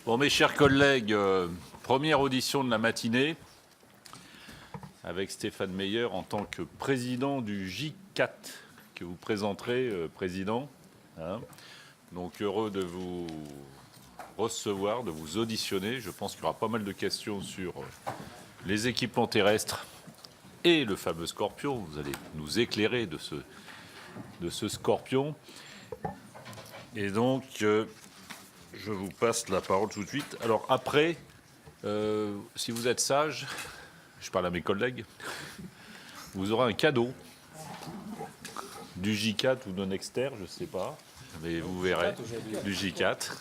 Bon, mes chers collègues, première audition de la matinée avec Stéphane Meyer en tant que président du J4 que vous présenterez, président. Donc heureux de vous recevoir, de vous auditionner. Je pense qu'il y aura pas mal de questions sur les équipements terrestres et le fameux Scorpion. Vous allez nous éclairer de ce Scorpion. Et donc, je vous passe la parole tout de suite. Alors après, si vous êtes sage, je parle à mes collègues, vous aurez un cadeau du J4 ou de Nexter, je ne sais pas, mais vous verrez, du J4,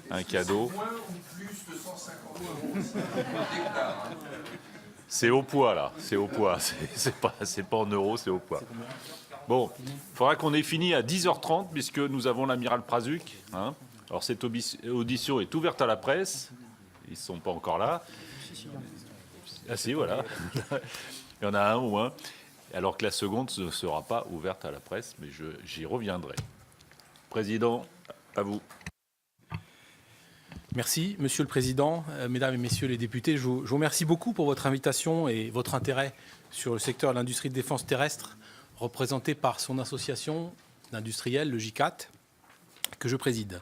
un cadeau. Moins ou plus de 150 €. C'est au poids là, c'est au poids, c'est pas en euros, c'est au poids. Bon, il faudra qu'on ait fini à 10h30 puisque nous avons l'amiral Prazuc. Alors cette audition est ouverte à la presse, ils ne sont pas encore là. Ah si, voilà, il y en a un au moins, alors que la seconde ne sera pas ouverte à la presse, mais j'y reviendrai. Président, à vous. Merci, Monsieur le Président, Mesdames et Messieurs les députés. Je vous remercie beaucoup pour votre invitation et votre intérêt sur le secteur de l'industrie de défense terrestre, représenté par son association d'industriels, le J4, que je préside.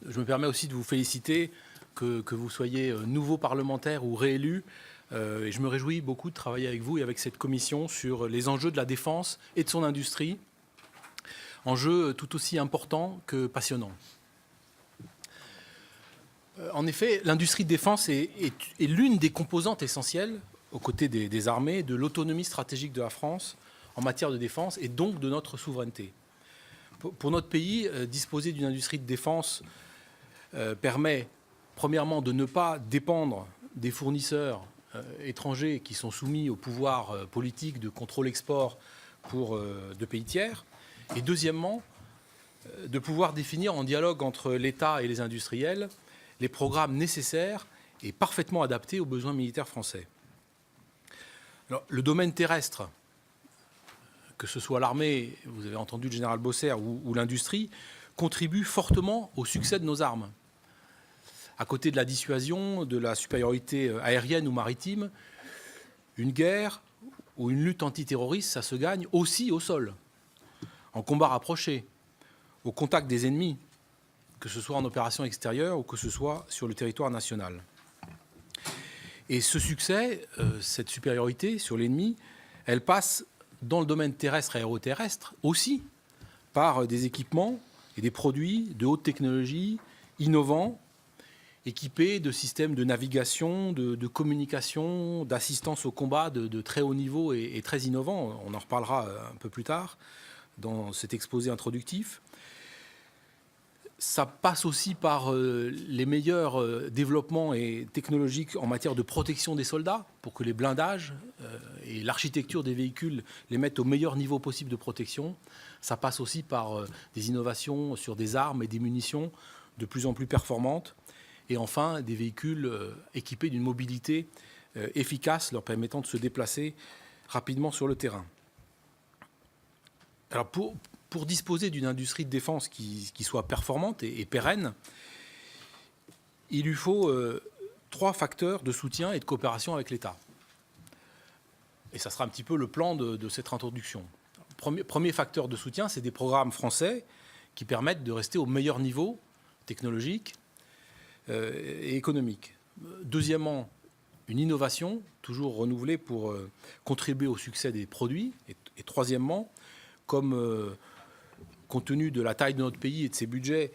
Je me permets aussi de vous féliciter que vous soyez nouveau parlementaire ou réélu. Et je me réjouis beaucoup de travailler avec vous et avec cette commission sur les enjeux de la défense et de son industrie, enjeux tout aussi importants que passionnants. En effet, l'industrie de défense est l'une des composantes essentielles, aux côtés des armées, de l'autonomie stratégique de la France en matière de défense et donc de notre souveraineté. Pour notre pays, disposer d'une industrie de défense permet, premièrement, de ne pas dépendre des fournisseurs étrangers qui sont soumis au pouvoir politique de contrôle-export de pays tiers, et deuxièmement, de pouvoir définir en dialogue entre l'État et les industriels les programmes nécessaires et parfaitement adaptés aux besoins militaires français. Alors, le domaine terrestre, que ce soit l'armée, vous avez entendu le général Bosser, ou l'industrie, contribue fortement au succès de nos armes. À côté de la dissuasion, de la supériorité aérienne ou maritime, une guerre ou une lutte antiterroriste, ça se gagne aussi au sol, en combat rapproché, au contact des ennemis, que ce soit en opération extérieure ou que ce soit sur le territoire national. Et ce succès, cette supériorité sur l'ennemi, elle passe dans le domaine terrestre et aéroterrestre aussi par des équipements et des produits de haute technologie, innovants, équipés de systèmes de navigation, de communication, d'assistance au combat de très haut niveau et très innovants. On en reparlera un peu plus tard dans cet exposé introductif. Ça passe aussi par les meilleurs développements et technologiques en matière de protection des soldats pour que les blindages et l'architecture des véhicules les mettent au meilleur niveau possible de protection. Ça passe aussi par des innovations sur des armes et des munitions de plus en plus performantes. Et enfin, des véhicules équipés d'une mobilité efficace leur permettant de se déplacer rapidement sur le terrain. Alors pour disposer d'une industrie de défense qui soit performante et pérenne, il lui faut 3 facteurs de soutien et de coopération avec l'État. Et ça sera un petit peu le plan de cette introduction. Premier facteur de soutien, c'est des programmes français qui permettent de rester au meilleur niveau technologique et économique. Deuxièmement, une innovation toujours renouvelée pour contribuer au succès des produits. Et troisièmement, comme compte tenu de la taille de notre pays et de ses budgets,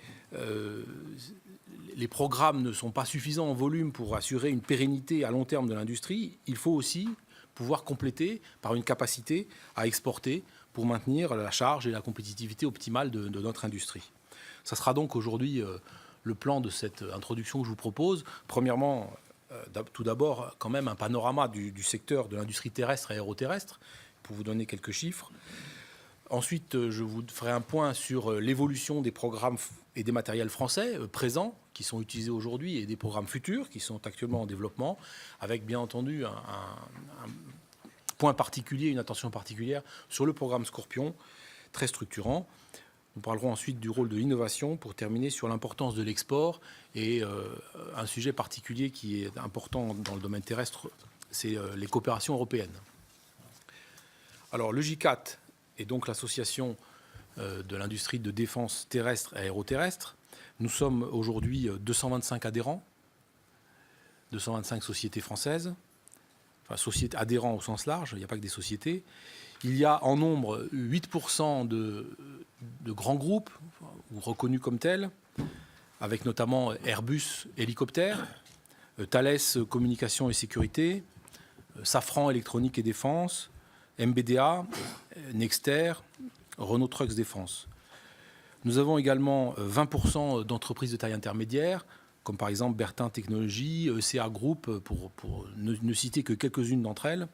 les programmes ne sont pas suffisants en volume pour assurer une pérennité à long terme de l'industrie. Il faut aussi pouvoir compléter par une capacité à exporter pour maintenir la charge et la compétitivité optimale de notre industrie. Ça sera donc aujourd'hui le plan de cette introduction que je vous propose. Premièrement, tout d'abord, quand même un panorama du secteur de l'industrie terrestre et aéroterrestre, pour vous donner quelques chiffres. Ensuite, je vous ferai un point sur l'évolution des programmes et des matériels français présents qui sont utilisés aujourd'hui et des programmes futurs qui sont actuellement en développement, avec bien entendu un point particulier, une attention particulière sur le programme Scorpion, très structurant. Nous parlerons ensuite du rôle de l'innovation pour terminer sur l'importance de l'export et un sujet particulier qui est important dans le domaine terrestre, c'est les coopérations européennes. Alors le GICAT est donc l'association de l'industrie de défense terrestre et aéroterrestre. Nous sommes aujourd'hui 225 adhérents, 225 sociétés françaises, enfin sociétés adhérents au sens large, il n'y a pas que des sociétés. Il y a en nombre 8% de grands groupes, ou reconnus comme tels, avec notamment Airbus Hélicoptères, Thales Communication et Sécurité, Safran Électronique et Défense, MBDA, Nexter, Renault Trucks Défense. Nous avons également 20% d'entreprises de taille intermédiaire, comme par exemple Bertin Technologies, ECA Group, pour ne citer que quelques-unes d'entre elles,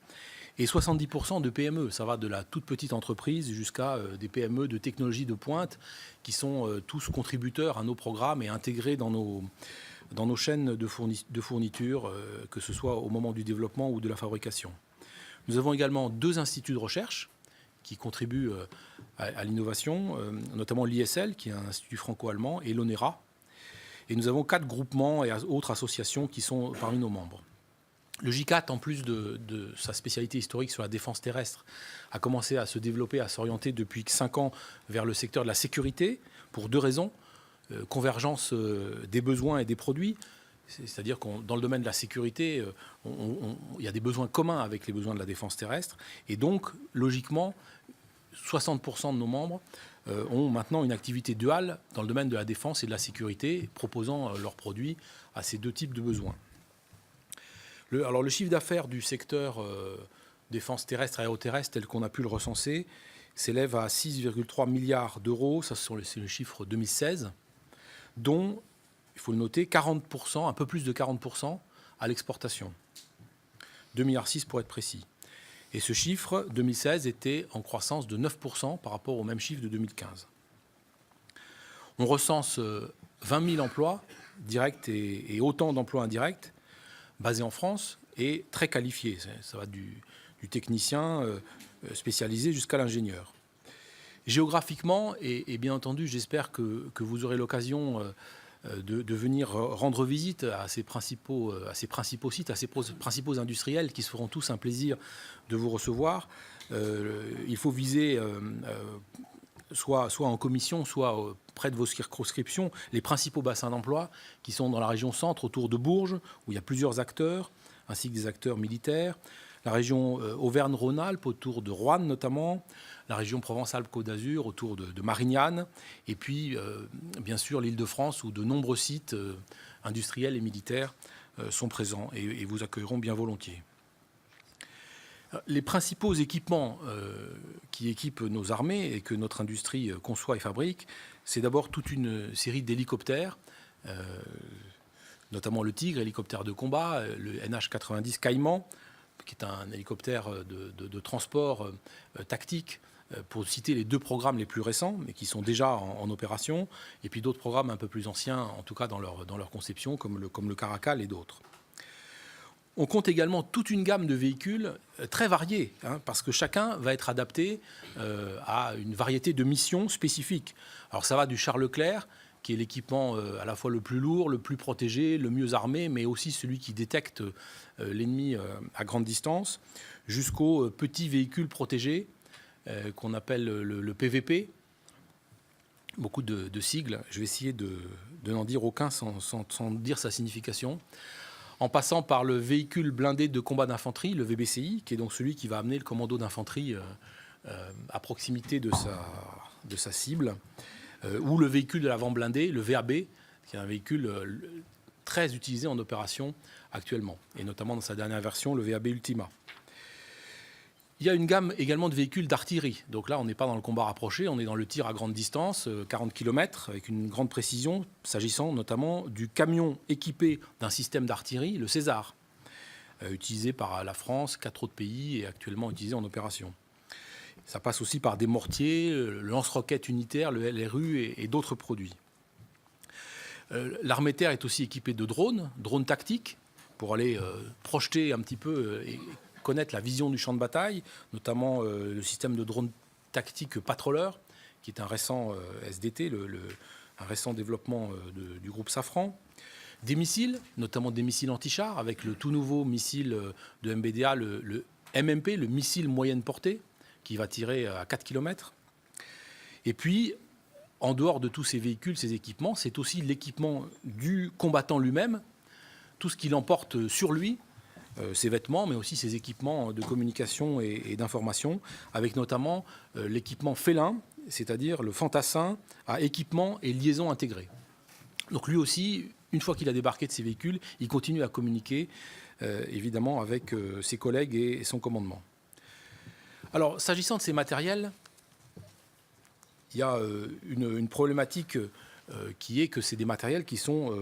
et 70% de PME. Ça va de la toute petite entreprise jusqu'à des PME de technologie de pointe qui sont tous contributeurs à nos programmes et intégrés dans nos chaînes de fourniture, que ce soit au moment du développement ou de la fabrication. Nous avons également 2 instituts de recherche qui contribuent à l'innovation, notamment l'ISL, qui est un institut franco-allemand, et l'ONERA. Et nous avons 4 groupements et autres associations qui sont parmi nos membres. Le GICAT, en plus de sa spécialité historique sur la défense terrestre, a commencé à se développer, à s'orienter depuis 5 ans vers le secteur de la sécurité, pour 2 raisons. Convergence des besoins et des produits, c'est-à-dire que dans le domaine de la sécurité, il y a des besoins communs avec les besoins de la défense terrestre. Et donc, logiquement, 60% de nos membres ont maintenant une activité duale dans le domaine de la défense et de la sécurité, proposant leurs produits à ces 2 types de besoins. Alors le chiffre d'affaires du secteur défense terrestre et aéroterrestre, tel qu'on a pu le recenser, s'élève à 6,3 milliards d'euros, ça c'est le chiffre 2016, dont, il faut le noter, 40%, un peu plus de 40% à l'exportation. 2,6 milliards pour être précis. Et ce chiffre, 2016, était en croissance de 9% par rapport au même chiffre de 2015. On recense 20 000 emplois directs et autant d'emplois indirects basés en France et très qualifiés. Ça va du technicien spécialisé jusqu'à l'ingénieur. Géographiquement, et bien entendu, j'espère que vous aurez l'occasion de venir rendre visite à ces principaux sites, à ces principaux industriels qui se feront tous un plaisir de vous recevoir. Il faut viser soit en commission, soit près de vos circonscriptions, les principaux bassins d'emploi qui sont dans la région centre, autour de Bourges, où il y a plusieurs acteurs, ainsi que des acteurs militaires. La région Auvergne-Rhône-Alpes, autour de Roanne notamment. La région Provence-Alpes-Côte d'Azur, autour de Marignane. Et puis, bien sûr, l'Île-de-France, où de nombreux sites industriels et militaires sont présents et vous accueilleront bien volontiers. Les principaux équipements qui équipent nos armées et que notre industrie conçoit et fabrique, c'est d'abord toute une série d'hélicoptères, notamment le Tigre, hélicoptère de combat, le NH-90 Caïman, qui est un hélicoptère de transport tactique, pour citer les 2 programmes les plus récents, mais qui sont déjà en opération, et puis d'autres programmes un peu plus anciens, en tout cas dans leur conception, comme le Caracal et d'autres. On compte également toute une gamme de véhicules très variés, parce que chacun va être adapté à une variété de missions spécifiques. Alors ça va du Charles Leclerc, qui est l'équipement à la fois le plus lourd, le plus protégé, le mieux armé, mais aussi celui qui détecte l'ennemi à grande distance, jusqu'aux petits véhicules protégés qu'on appelle le PVP. Beaucoup de sigles, je vais essayer de n'en dire aucun sans dire sa signification. En passant par le véhicule blindé de combat d'infanterie, le VBCI, qui est donc celui qui va amener le commando d'infanterie à proximité de sa cible, ou le véhicule de l'avant blindé, le VAB, qui est un véhicule très utilisé en opération actuellement, et notamment dans sa dernière version, le VAB Ultima. Il y a une gamme également de véhicules d'artillerie. Donc là, on n'est pas dans le combat rapproché, on est dans le tir à grande distance, 40 km, avec une grande précision, s'agissant notamment du camion équipé d'un système d'artillerie, le César, utilisé par la France, 4 autres pays, et actuellement utilisé en opération. Ça passe aussi par des mortiers, le lance-roquettes unitaire, le LRU et d'autres produits. L'armée de terre est aussi équipée de drones tactiques, pour aller projeter un petit peu et connaître la vision du champ de bataille, notamment le système de drone tactique Patroller, qui est un récent SDT, un récent développement du groupe Safran. Des missiles, notamment des missiles anti-chars, avec le tout nouveau missile de MBDA, le MMP, le missile moyenne portée, qui va tirer à 4 km. Et puis, en dehors de tous ces véhicules, ces équipements, c'est aussi l'équipement du combattant lui-même, tout ce qu'il emporte sur lui, ses vêtements, mais aussi ses équipements de communication et d'information, avec notamment l'équipement félin, c'est-à-dire le fantassin à équipement et liaison intégrés. Donc lui aussi, une fois qu'il a débarqué de ses véhicules, il continue à communiquer, évidemment, avec ses collègues et son commandement. Alors, s'agissant de ces matériels, il y a une problématique qui est que c'est des matériels qui sont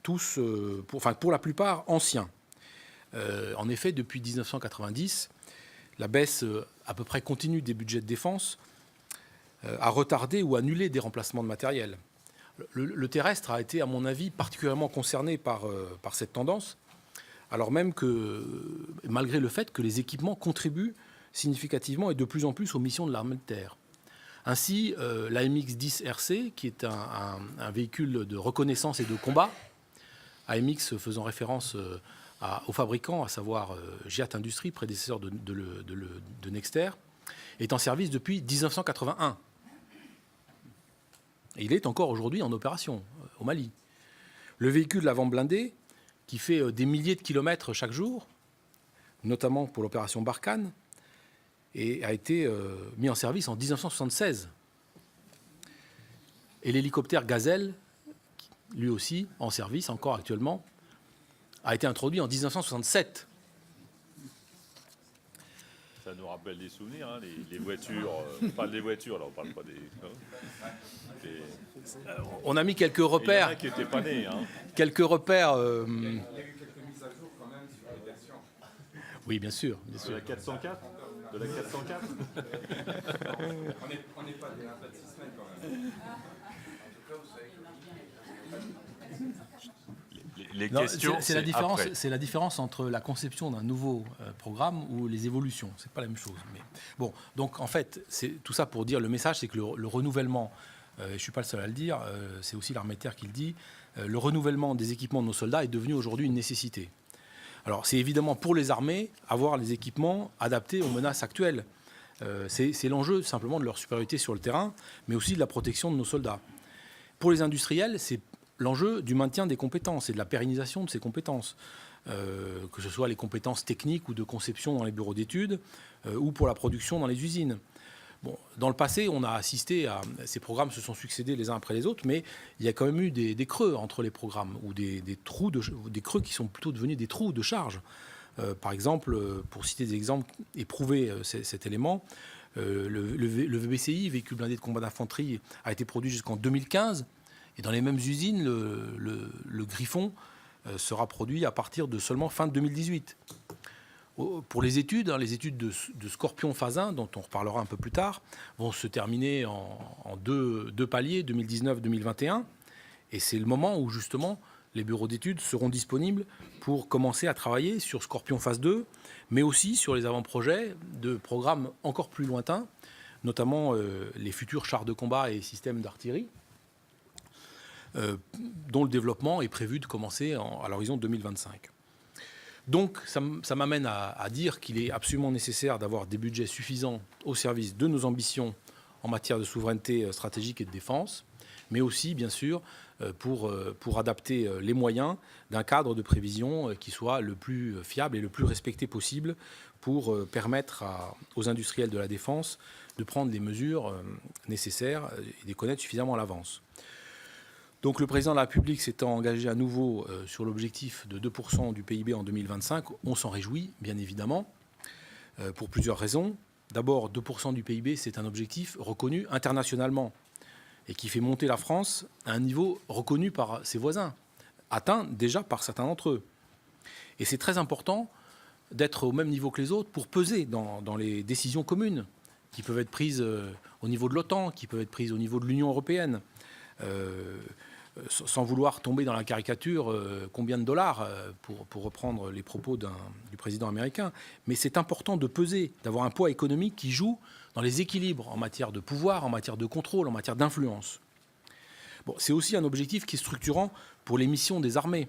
tous, pour la plupart, anciens. En effet, depuis 1990, la baisse à peu près continue des budgets de défense a retardé ou annulé des remplacements de matériel. Le terrestre a été, à mon avis, particulièrement concerné par cette tendance, alors même que, malgré le fait que les équipements contribuent significativement et de plus en plus aux missions de l'armée de terre. Ainsi, l'AMX-10 RC, qui est un véhicule de reconnaissance et de combat, AMX faisant référence au fabricant, à savoir Giat Industries, prédécesseur de Nexter, est en service depuis 1981. Et il est encore aujourd'hui en opération au Mali. Le véhicule l'avant blindé, qui fait des milliers de kilomètres chaque jour, notamment pour l'opération Barkhane, et a été mis en service en 1976. Et l'hélicoptère Gazelle, lui aussi en service encore actuellement, a été introduit en 1967. Ça nous rappelle des souvenirs, hein, les voitures. On parle des voitures, là, on parle pas des... On a mis quelques repères. Il y en a qui n'étaient pas nés. Hein. Quelques repères. Il y a eu quelques mises à jour quand même sur les versions. Oui, bien sûr. De la 404 De la 404 On n'est pas des 26 semaines quand même. En tout cas, vous savez les Non, questions, c'est la différence. après. C'est la différence entre la conception d'un nouveau programme ou les évolutions. C'est pas la même chose. Mais bon, donc en fait, c'est tout ça pour dire le message, c'est que le renouvellement. Je ne suis pas le seul à le dire. C'est aussi l'armée de terre qui le dit. Le renouvellement des équipements de nos soldats est devenu aujourd'hui une nécessité. Alors, c'est évidemment pour les armées avoir les équipements adaptés aux menaces actuelles. C'est l'enjeu simplement de leur supériorité sur le terrain, mais aussi de la protection de nos soldats. Pour les industriels, c'est l'enjeu du maintien des compétences et de la pérennisation de ces compétences, que ce soit les compétences techniques ou de conception dans les bureaux d'études, ou pour la production dans les usines. Bon, dans le passé, on a assisté à... Ces programmes se sont succédés les uns après les autres, mais il y a quand même eu des creux entre les programmes, ou des creux qui sont plutôt devenus des trous de charge. Par exemple, pour citer des exemples et prouver cet élément, le VBCI, véhicule blindé de combat d'infanterie, a été produit jusqu'en 2015, et dans les mêmes usines, le Griffon sera produit à partir de seulement fin 2018. Pour les études de Scorpion phase 1, dont on reparlera un peu plus tard, vont se terminer en deux paliers, 2019-2021. Et c'est le moment où, justement, les bureaux d'études seront disponibles pour commencer à travailler sur Scorpion phase 2, mais aussi sur les avant-projets de programmes encore plus lointains, notamment les futurs chars de combat et systèmes d'artillerie, dont le développement est prévu de commencer à l'horizon 2025. Donc, ça m'amène à dire qu'il est absolument nécessaire d'avoir des budgets suffisants au service de nos ambitions en matière de souveraineté stratégique et de défense, mais aussi, bien sûr, pour adapter les moyens d'un cadre de prévision qui soit le plus fiable et le plus respecté possible pour permettre aux industriels de la défense de prendre les mesures nécessaires et de les connaître suffisamment à l'avance. Donc le président de la République s'étant engagé à nouveau sur l'objectif de 2% du PIB en 2025, on s'en réjouit, bien évidemment, pour plusieurs raisons. D'abord, 2% du PIB, c'est un objectif reconnu internationalement et qui fait monter la France à un niveau reconnu par ses voisins, atteint déjà par certains d'entre eux. Et c'est très important d'être au même niveau que les autres pour peser dans les décisions communes qui peuvent être prises au niveau de l'OTAN, qui peuvent être prises au niveau de l'Union européenne, sans vouloir tomber dans la caricature, combien de dollars, pour reprendre les propos du président américain. Mais c'est important de peser, d'avoir un poids économique qui joue dans les équilibres en matière de pouvoir, en matière de contrôle, en matière d'influence. Bon, c'est aussi un objectif qui est structurant pour les missions des armées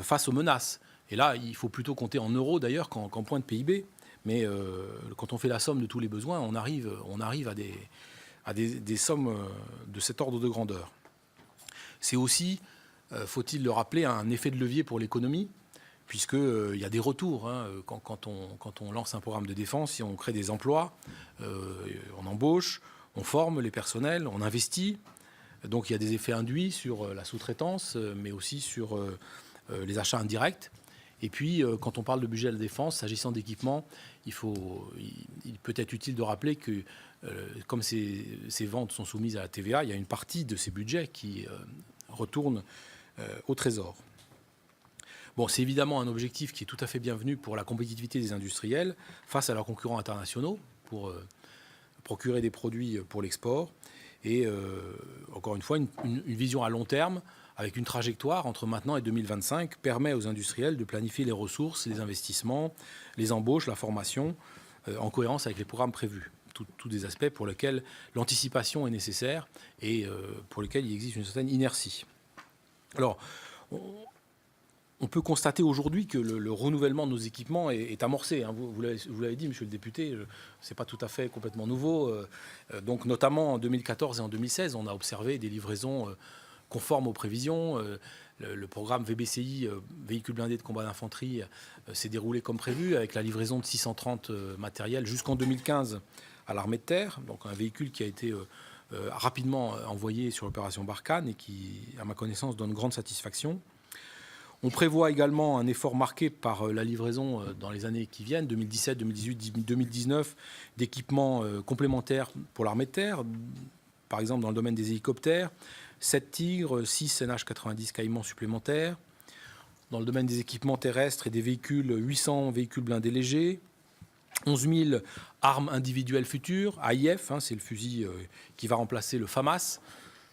face aux menaces. Et là, il faut plutôt compter en euros d'ailleurs qu'en point de PIB. Mais quand on fait la somme de tous les besoins, on arrive à des sommes de cet ordre de grandeur. C'est aussi, faut-il le rappeler, un effet de levier pour l'économie, puisqu'il y a des retours. Quand on lance un programme de défense, si on crée des emplois, on embauche, on forme les personnels, on investit. Donc il y a des effets induits sur la sous-traitance, mais aussi sur les achats indirects. Et puis, quand on parle de budget de la défense, s'agissant d'équipement, il peut être utile de rappeler que, comme ces ventes sont soumises à la TVA, il y a une partie de ces budgets qui retourne au Trésor. Bon, c'est évidemment un objectif qui est tout à fait bienvenu pour la compétitivité des industriels face à leurs concurrents internationaux, pour procurer des produits pour l'export. Et encore une fois, une vision à long terme, avec une trajectoire entre maintenant et 2025, permet aux industriels de planifier les ressources, les investissements, les embauches, la formation, en cohérence avec les programmes prévus. Tous des aspects pour lesquels l'anticipation est nécessaire et pour lesquels il existe une certaine inertie. Alors, on peut constater aujourd'hui que le renouvellement de nos équipements est amorcé. Vous l'avez dit, monsieur le député, ce n'est pas tout à fait complètement nouveau. Donc, notamment en 2014 et en 2016, on a observé des livraisons conformes aux prévisions. Le programme VBCI, véhicules blindés de combat d'infanterie, s'est déroulé comme prévu, avec la livraison de 630 matériels jusqu'en 2015 à l'armée de terre. Donc un véhicule qui a été rapidement envoyé sur l'opération Barkhane et qui, à ma connaissance, donne grande satisfaction. On prévoit également un effort marqué par la livraison dans les années qui viennent, 2017, 2018, 2019, d'équipements complémentaires pour l'armée de terre, par exemple dans le domaine des hélicoptères, 7 Tigres, 6 NH-90 Caïmans supplémentaires. Dans le domaine des équipements terrestres et des véhicules, 800 véhicules blindés légers, 11 000 armes individuelles futures, AIF, c'est le fusil qui va remplacer le FAMAS,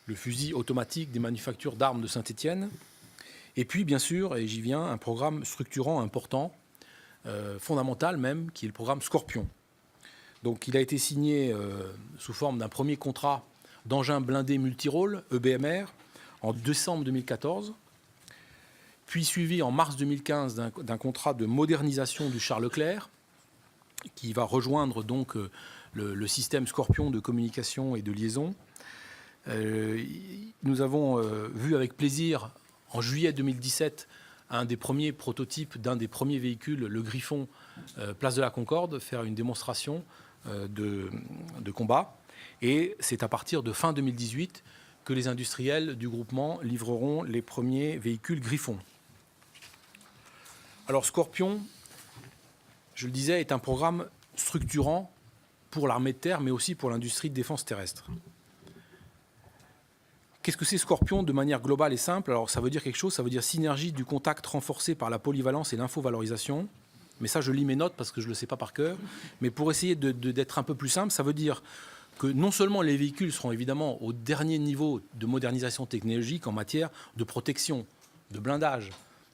le fusil automatique des manufactures d'armes de Saint-Étienne. Et puis, bien sûr, et j'y viens, un programme structurant important, fondamental même, qui est le programme Scorpion. Donc, il a été signé sous forme d'un premier contrat d'engins blindés multirôles, EBMR, en décembre 2014, puis suivi en mars 2015 d'un contrat de modernisation du char Leclerc, qui va rejoindre donc le système Scorpion de communication et de liaison. Nous avons vu avec plaisir, en juillet 2017, un des premiers prototypes d'un des premiers véhicules, le Griffon, place de la Concorde, faire une démonstration de combat. Et c'est à partir de fin 2018 que les industriels du groupement livreront les premiers véhicules Griffon. Alors Scorpion, je le disais, est un programme structurant pour l'armée de terre, mais aussi pour l'industrie de défense terrestre. Qu'est-ce que c'est Scorpion de manière globale et simple? Alors ça veut dire quelque chose, ça veut dire synergie du contact renforcé par la polyvalence et l'infovalorisation. Mais ça, je lis mes notes parce que je ne le sais pas par cœur. Mais pour essayer d'être un peu plus simple, ça veut dire que non seulement les véhicules seront évidemment au dernier niveau de modernisation technologique en matière de protection, de blindage,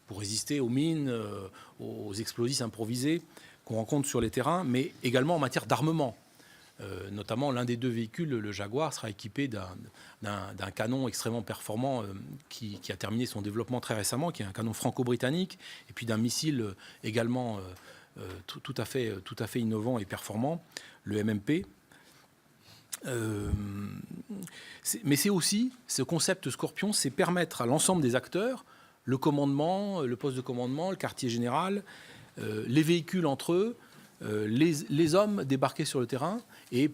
pour résister aux mines, aux explosifs improvisés qu'on rencontre sur les terrains, mais également en matière d'armement. Notamment, l'un des deux véhicules, le Jaguar, sera équipé d'un canon extrêmement performant qui a terminé son développement très récemment, qui est un canon franco-britannique, et puis d'un missile également tout à fait innovant et performant, le MMP. Mais c'est aussi, ce concept Scorpion, c'est permettre à l'ensemble des acteurs, le commandement, le poste de commandement, le quartier général, les véhicules entre eux, les hommes débarqués sur le terrain et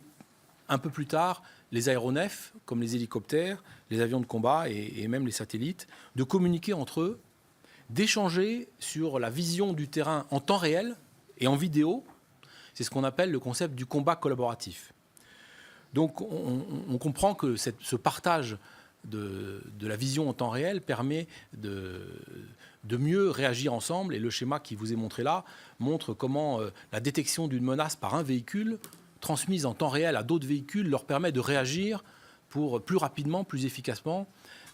un peu plus tard les aéronefs comme les hélicoptères, les avions de combat et même les satellites, de communiquer entre eux, d'échanger sur la vision du terrain en temps réel et en vidéo. C'est ce qu'on appelle le concept du combat collaboratif. Donc on comprend que ce partage de la vision en temps réel permet de mieux réagir ensemble. Et le schéma qui vous est montré là montre comment la détection d'une menace par un véhicule transmise en temps réel à d'autres véhicules leur permet de réagir pour plus rapidement, plus efficacement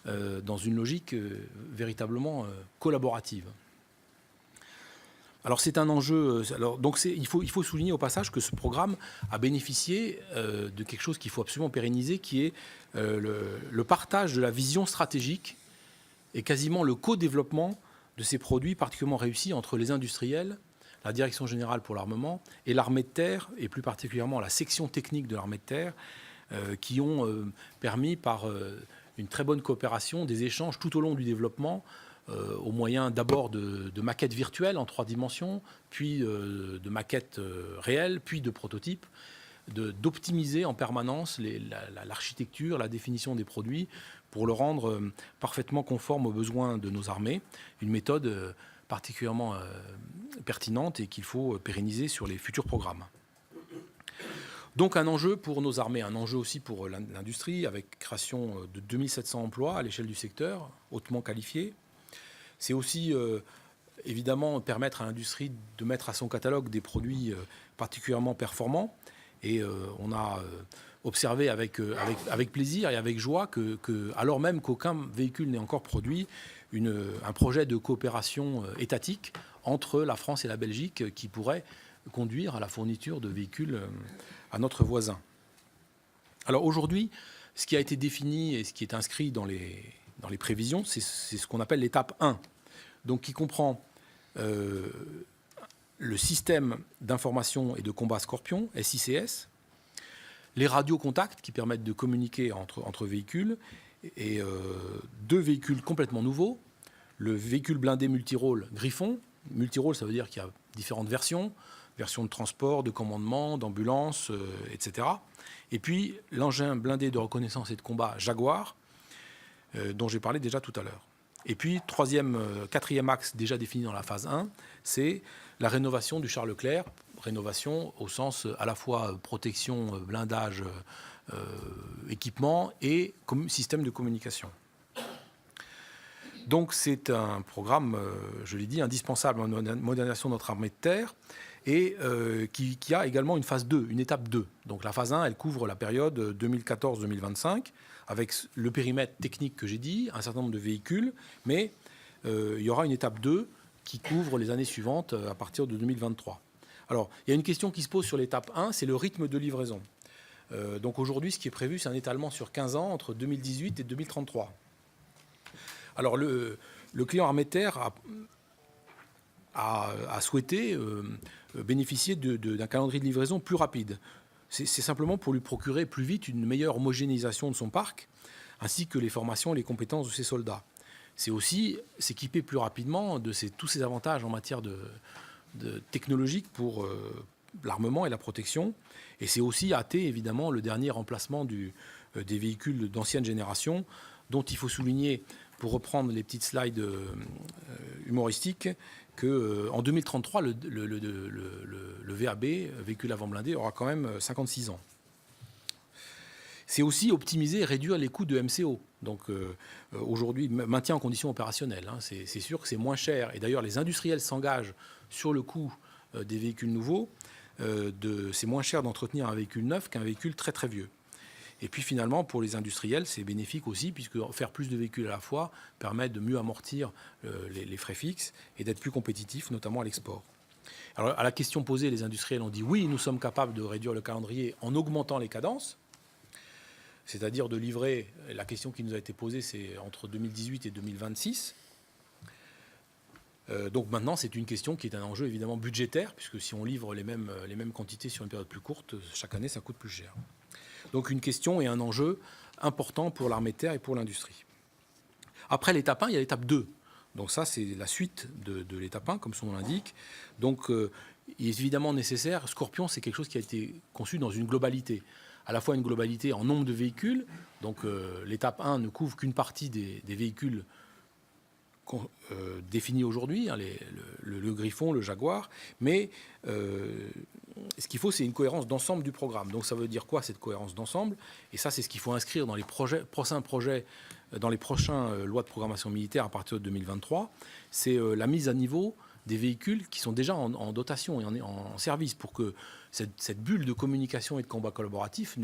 dans une logique véritablement collaborative. Alors c'est un enjeu. Il faut souligner au passage que ce programme a bénéficié de quelque chose qu'il faut absolument pérenniser, qui est le partage de la vision stratégique et quasiment le co-développement de ces produits particulièrement réussis entre les industriels, la Direction générale pour l'armement et l'armée de terre, et plus particulièrement la section technique de l'armée de terre, qui ont permis par une très bonne coopération des échanges tout au long du développement, au moyen d'abord de maquettes virtuelles en 3 dimensions, puis de maquettes réelles, puis de prototypes, d'optimiser en permanence l'architecture, la définition des produits pour le rendre parfaitement conforme aux besoins de nos armées. Une méthode particulièrement pertinente et qu'il faut pérenniser sur les futurs programmes. Donc un enjeu pour nos armées, un enjeu aussi pour l'industrie, avec création de 2700 emplois à l'échelle du secteur, hautement qualifiés. C'est aussi évidemment permettre à l'industrie de mettre à son catalogue des produits particulièrement performants. Et on a observé avec plaisir et avec joie que alors même qu'aucun véhicule n'est encore produit, un projet de coopération étatique entre la France et la Belgique qui pourrait conduire à la fourniture de véhicules à notre voisin. Alors aujourd'hui, ce qui a été défini et ce qui est inscrit dans les prévisions, c'est ce qu'on appelle l'étape 1, donc qui comprend le système d'information et de combat Scorpion, SICS, les radiocontacts qui permettent de communiquer entre véhicules, et 2 véhicules complètement nouveaux, le véhicule blindé multirôle Griffon. Multirôle, ça veut dire qu'il y a différentes versions de transport, de commandement, d'ambulance, etc. Et puis l'engin blindé de reconnaissance et de combat Jaguar, dont j'ai parlé déjà tout à l'heure. Et puis, 4e axe déjà défini dans la phase 1, c'est la rénovation du Charles Leclerc. Rénovation au sens à la fois protection, blindage, équipement et système de communication. Donc c'est un programme, je l'ai dit, indispensable en modernisation de notre armée de terre et qui a également une phase 2, une étape 2. Donc la phase 1, elle couvre la période 2014-2025 avec le périmètre technique que j'ai dit, un certain nombre de véhicules, mais il y aura une étape 2 qui couvre les années suivantes à partir de 2023. Alors, il y a une question qui se pose sur l'étape 1, c'est le rythme de livraison. Donc aujourd'hui, ce qui est prévu, c'est un étalement sur 15 ans entre 2018 et 2033. Alors le client armée de terre a souhaité bénéficier d'un calendrier de livraison plus rapide. C'est simplement pour lui procurer plus vite une meilleure homogénéisation de son parc, ainsi que les formations et les compétences de ses soldats. C'est aussi s'équiper plus rapidement de tous ces avantages en matière de technologique pour l'armement et la protection. Et c'est aussi hâter évidemment le dernier remplacement des véhicules d'ancienne génération, dont il faut souligner, pour reprendre les petites slides humoristiques, qu'en 2033, le VAB, véhicule avant blindé, aura quand même 56 ans. C'est aussi optimiser et réduire les coûts de MCO. Donc aujourd'hui, maintien en conditions opérationnelles. Hein, c'est sûr que c'est moins cher. Et d'ailleurs, les industriels s'engagent sur le coût des véhicules nouveaux. C'est moins cher d'entretenir un véhicule neuf qu'un véhicule très très vieux. Et puis finalement, pour les industriels, c'est bénéfique aussi, puisque faire plus de véhicules à la fois permet de mieux amortir les frais fixes et d'être plus compétitif, notamment à l'export. Alors à la question posée, les industriels ont dit oui, nous sommes capables de réduire le calendrier en augmentant les cadences, c'est-à-dire de livrer, la question qui nous a été posée, c'est entre 2018 et 2026. Donc maintenant, c'est une question qui est un enjeu évidemment budgétaire, puisque si on livre les mêmes quantités sur une période plus courte, chaque année, ça coûte plus cher. Donc une question et un enjeu important pour l'armée de terre et pour l'industrie. Après l'étape 1, il y a l'étape 2. Donc ça, c'est la suite de l'étape 1, comme son nom l'indique. Donc il est évidemment nécessaire, Scorpion, c'est quelque chose qui a été conçu dans une globalité. À la fois une globalité en nombre de véhicules, donc l'étape 1 ne couvre qu'une partie des véhicules définis aujourd'hui, hein, le Griffon, le Jaguar, mais ce qu'il faut, c'est une cohérence d'ensemble du programme. Donc ça veut dire quoi, cette cohérence d'ensemble? Et ça, c'est ce qu'il faut inscrire dans les prochains projets, dans les prochains lois de programmation militaire à partir de 2023. C'est la mise à niveau des véhicules qui sont déjà en dotation et en service pour que cette bulle de communication et de combat collaboratif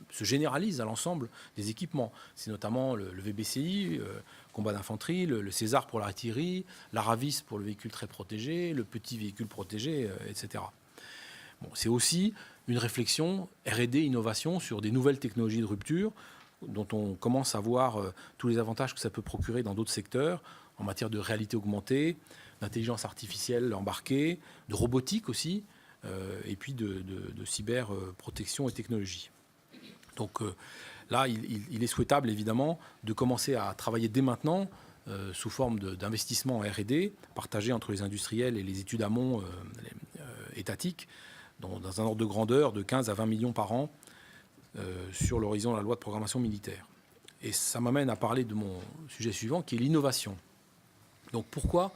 se généralise à l'ensemble des équipements. C'est notamment le VBCI, combat d'infanterie, le César pour l'artillerie, l'Aravis pour le véhicule très protégé, le petit véhicule protégé, etc. Bon, c'est aussi une réflexion R&D, innovation sur des nouvelles technologies de rupture dont on commence à voir tous les avantages que ça peut procurer dans d'autres secteurs, en matière de réalité augmentée, d'intelligence artificielle embarquée, de robotique aussi, et puis de cyberprotection et technologie. Donc là, il est souhaitable évidemment de commencer à travailler dès maintenant sous forme d'investissement en R&D, partagé entre les industriels et les études amont étatiques, dans un ordre de grandeur de 15 à 20 millions par an sur l'horizon de la loi de programmation militaire. Et ça m'amène à parler de mon sujet suivant, qui est l'innovation. Donc pourquoi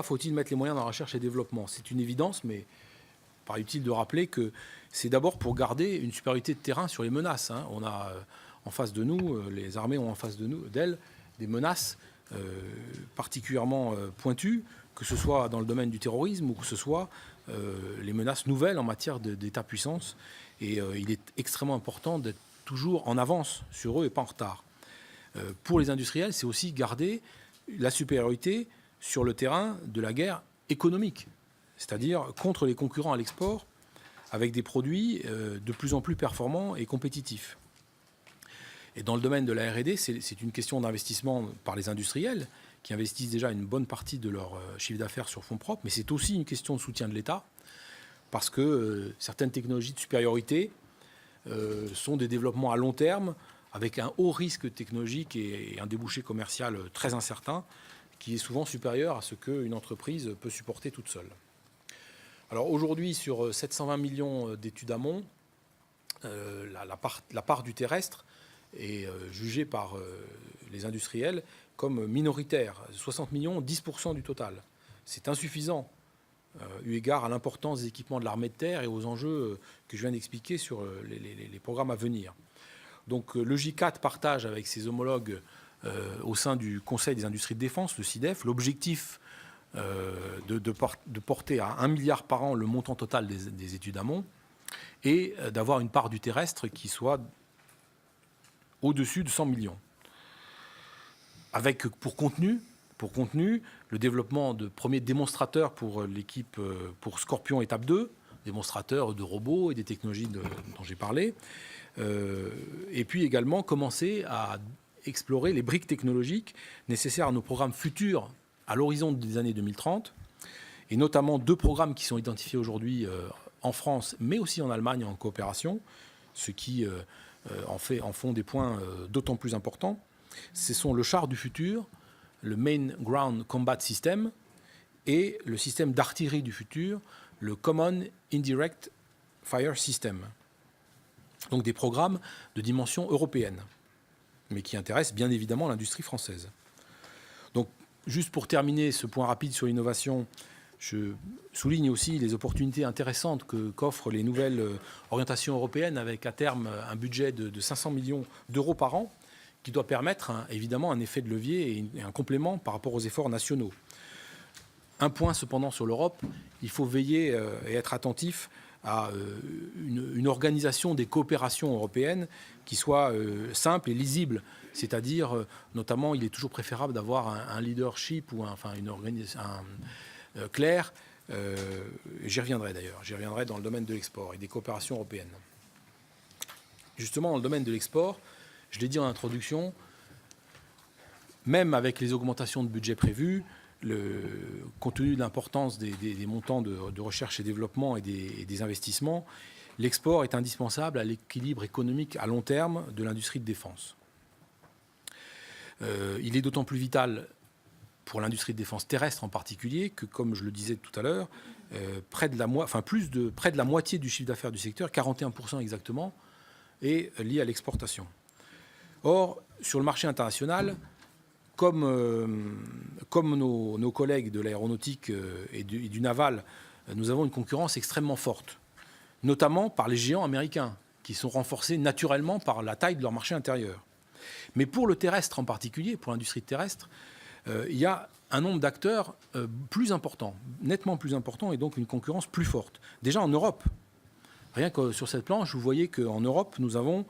faut-il mettre les moyens dans la recherche et développement? C'est une évidence, mais il paraît utile de rappeler que c'est d'abord pour garder une supériorité de terrain sur les menaces. On a en face de nous, les armées ont en face d'elles des menaces particulièrement pointues, que ce soit dans le domaine du terrorisme ou que ce soit les menaces nouvelles en matière d'État-puissance. Et il est extrêmement important d'être toujours en avance sur eux et pas en retard. Pour les industriels, c'est aussi garder la supériorité sur le terrain de la guerre économique, c'est-à-dire contre les concurrents à l'export, avec des produits de plus en plus performants et compétitifs. Et dans le domaine de la R&D, c'est une question d'investissement par les industriels, qui investissent déjà une bonne partie de leur chiffre d'affaires sur fonds propres, mais c'est aussi une question de soutien de l'État, parce que certaines technologies de supériorité sont des développements à long terme, avec un haut risque technologique et un débouché commercial très incertain, qui est souvent supérieur à ce qu'une entreprise peut supporter toute seule. Alors aujourd'hui, sur 720 millions d'études amont, la part du terrestre est jugée par les industriels comme minoritaire. 60 millions, 10% du total. C'est insuffisant, eu égard à l'importance des équipements de l'armée de terre et aux enjeux que je viens d'expliquer sur les programmes à venir. Donc le J4 partage avec ses homologues au sein du Conseil des industries de défense, le CIDEF, l'objectif de porter à 1 milliard par an le montant total des études amont et d'avoir une part du terrestre qui soit au-dessus de 100 millions. Avec pour contenu le développement de premiers démonstrateurs pour l'équipe, pour Scorpion étape 2, démonstrateurs de robots et des technologies dont j'ai parlé, et puis également commencer à explorer les briques technologiques nécessaires à nos programmes futurs à l'horizon des années 2030, et notamment 2 programmes qui sont identifiés aujourd'hui en France, mais aussi en Allemagne en coopération, ce qui en font des points d'autant plus importants. Ce sont le char du futur, le Main Ground Combat System, et le système d'artillerie du futur, le Common Indirect Fire System. Donc des programmes de dimension européenne, mais qui intéressent bien évidemment l'industrie française. Donc, juste pour terminer ce point rapide sur l'innovation, je souligne aussi les opportunités intéressantes qu'offrent les nouvelles orientations européennes, avec à terme un budget de 500 millions d'euros par an, qui doit permettre évidemment un effet de levier et un complément par rapport aux efforts nationaux. Un point cependant sur l'Europe, il faut veiller et être attentif à une organisation des coopérations européennes qui soit simple et lisible. C'est-à-dire, notamment, il est toujours préférable d'avoir un leadership ou une organisation claire. J'y reviendrai d'ailleurs. J'y reviendrai dans le domaine de l'export et des coopérations européennes. Justement, dans le domaine de l'export, je l'ai dit en introduction, même avec les augmentations de budget prévues, compte tenu de l'importance des montants de recherche et développement et des investissements, l'export est indispensable à l'équilibre économique à long terme de l'industrie de défense. Il est d'autant plus vital pour l'industrie de défense terrestre en particulier que, comme je le disais tout à l'heure, près de la moitié du chiffre d'affaires du secteur, 41% exactement, est lié à l'exportation. Or, sur le marché international, comme nos collègues de l'aéronautique et du naval, nous avons une concurrence extrêmement forte, notamment par les géants américains, qui sont renforcés naturellement par la taille de leur marché intérieur. Mais pour le terrestre en particulier, pour l'industrie terrestre, il y a un nombre d'acteurs plus important, nettement plus important, et donc une concurrence plus forte. Déjà en Europe, rien que sur cette planche, vous voyez qu'en Europe, nous avons,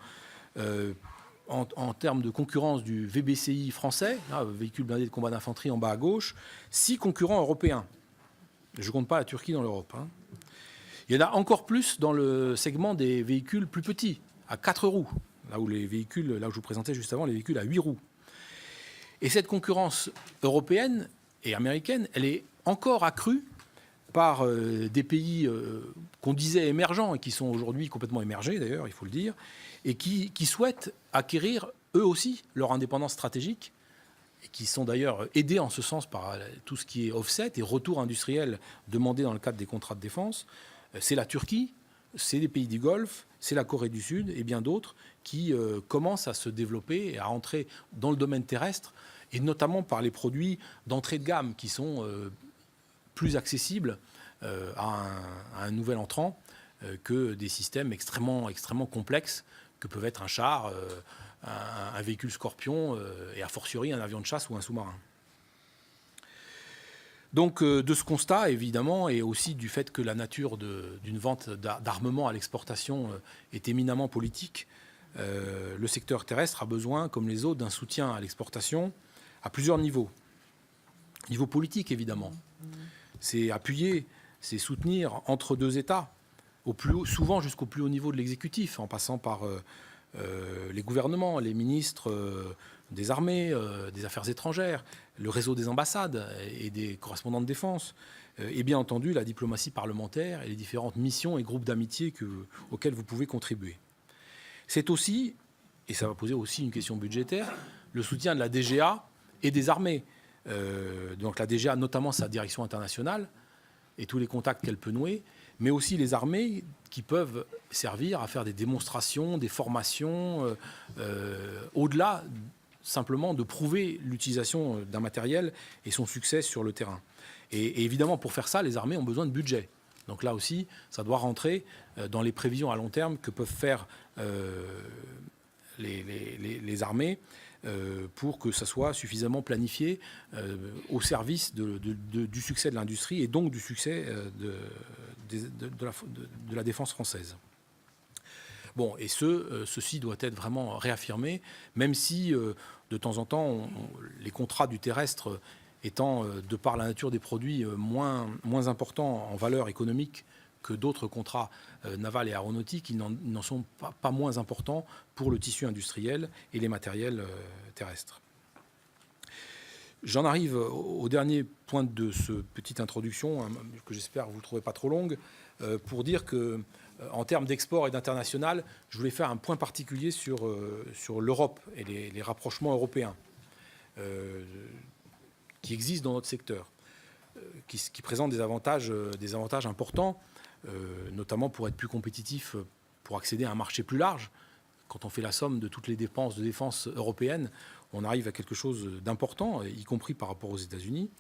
en termes de concurrence du VBCI français, là, véhicule blindé de combat d'infanterie en bas à gauche, 6 concurrents européens. Je ne compte pas la Turquie dans l'Europe. Il y en a encore plus dans le segment des véhicules plus petits, à 4 roues, là où je vous présentais juste avant, les véhicules à 8 roues. Et cette concurrence européenne et américaine, elle est encore accrue par des pays qu'on disait émergents et qui sont aujourd'hui complètement émergés, d'ailleurs, il faut le dire, et qui souhaitent acquérir eux aussi leur indépendance stratégique, et qui sont d'ailleurs aidés en ce sens par tout ce qui est offset et retour industriel demandé dans le cadre des contrats de défense. C'est la Turquie, c'est les pays du Golfe, c'est la Corée du Sud et bien d'autres qui commencent à se développer et à entrer dans le domaine terrestre, et notamment par les produits d'entrée de gamme qui sont plus accessibles à un nouvel entrant que des systèmes extrêmement complexes que peuvent être un char, un véhicule Scorpion et a fortiori un avion de chasse ou un sous-marin. Donc de ce constat, évidemment, et aussi du fait que la nature d'une vente d'armement à l'exportation est éminemment politique, le secteur terrestre a besoin, comme les autres, d'un soutien à l'exportation à plusieurs niveaux. Niveau politique, évidemment. C'est appuyer, c'est soutenir entre deux États, souvent jusqu'au plus haut niveau de l'exécutif, en passant par les gouvernements, les ministres des armées, des affaires étrangères, le réseau des ambassades et des correspondants de défense, et bien entendu la diplomatie parlementaire et les différentes missions et groupes d'amitié auxquels vous pouvez contribuer. C'est aussi, et ça va poser aussi une question budgétaire, le soutien de la DGA et des armées. Donc la DGA, notamment sa direction internationale et tous les contacts qu'elle peut nouer, mais aussi les armées qui peuvent servir à faire des démonstrations, des formations, au-delà simplement de prouver l'utilisation d'un matériel et son succès sur le terrain. Et évidemment, pour faire ça, les armées ont besoin de budget. Donc là aussi, ça doit rentrer dans les prévisions à long terme que peuvent faire les armées pour que ça soit suffisamment planifié au service du succès de l'industrie et donc du succès de la défense française. Bon, et ceci doit être vraiment réaffirmé, même si de temps en temps, les contrats du terrestre étant, de par la nature des produits, moins importants en valeur économique que d'autres contrats navals et aéronautiques, ils n'en sont pas moins importants pour le tissu industriel et les matériels terrestres. J'en arrive au dernier point de cette petite introduction, que j'espère vous ne trouvez pas trop longue, pour dire que en termes d'export et d'international, je voulais faire un point particulier sur l'Europe et les rapprochements européens qui existent dans notre secteur, qui présentent des avantages importants, notamment pour être plus compétitif, pour accéder à un marché plus large. Quand on fait la somme de toutes les dépenses de défense européennes, on arrive à quelque chose d'important, y compris par rapport aux États-Unis.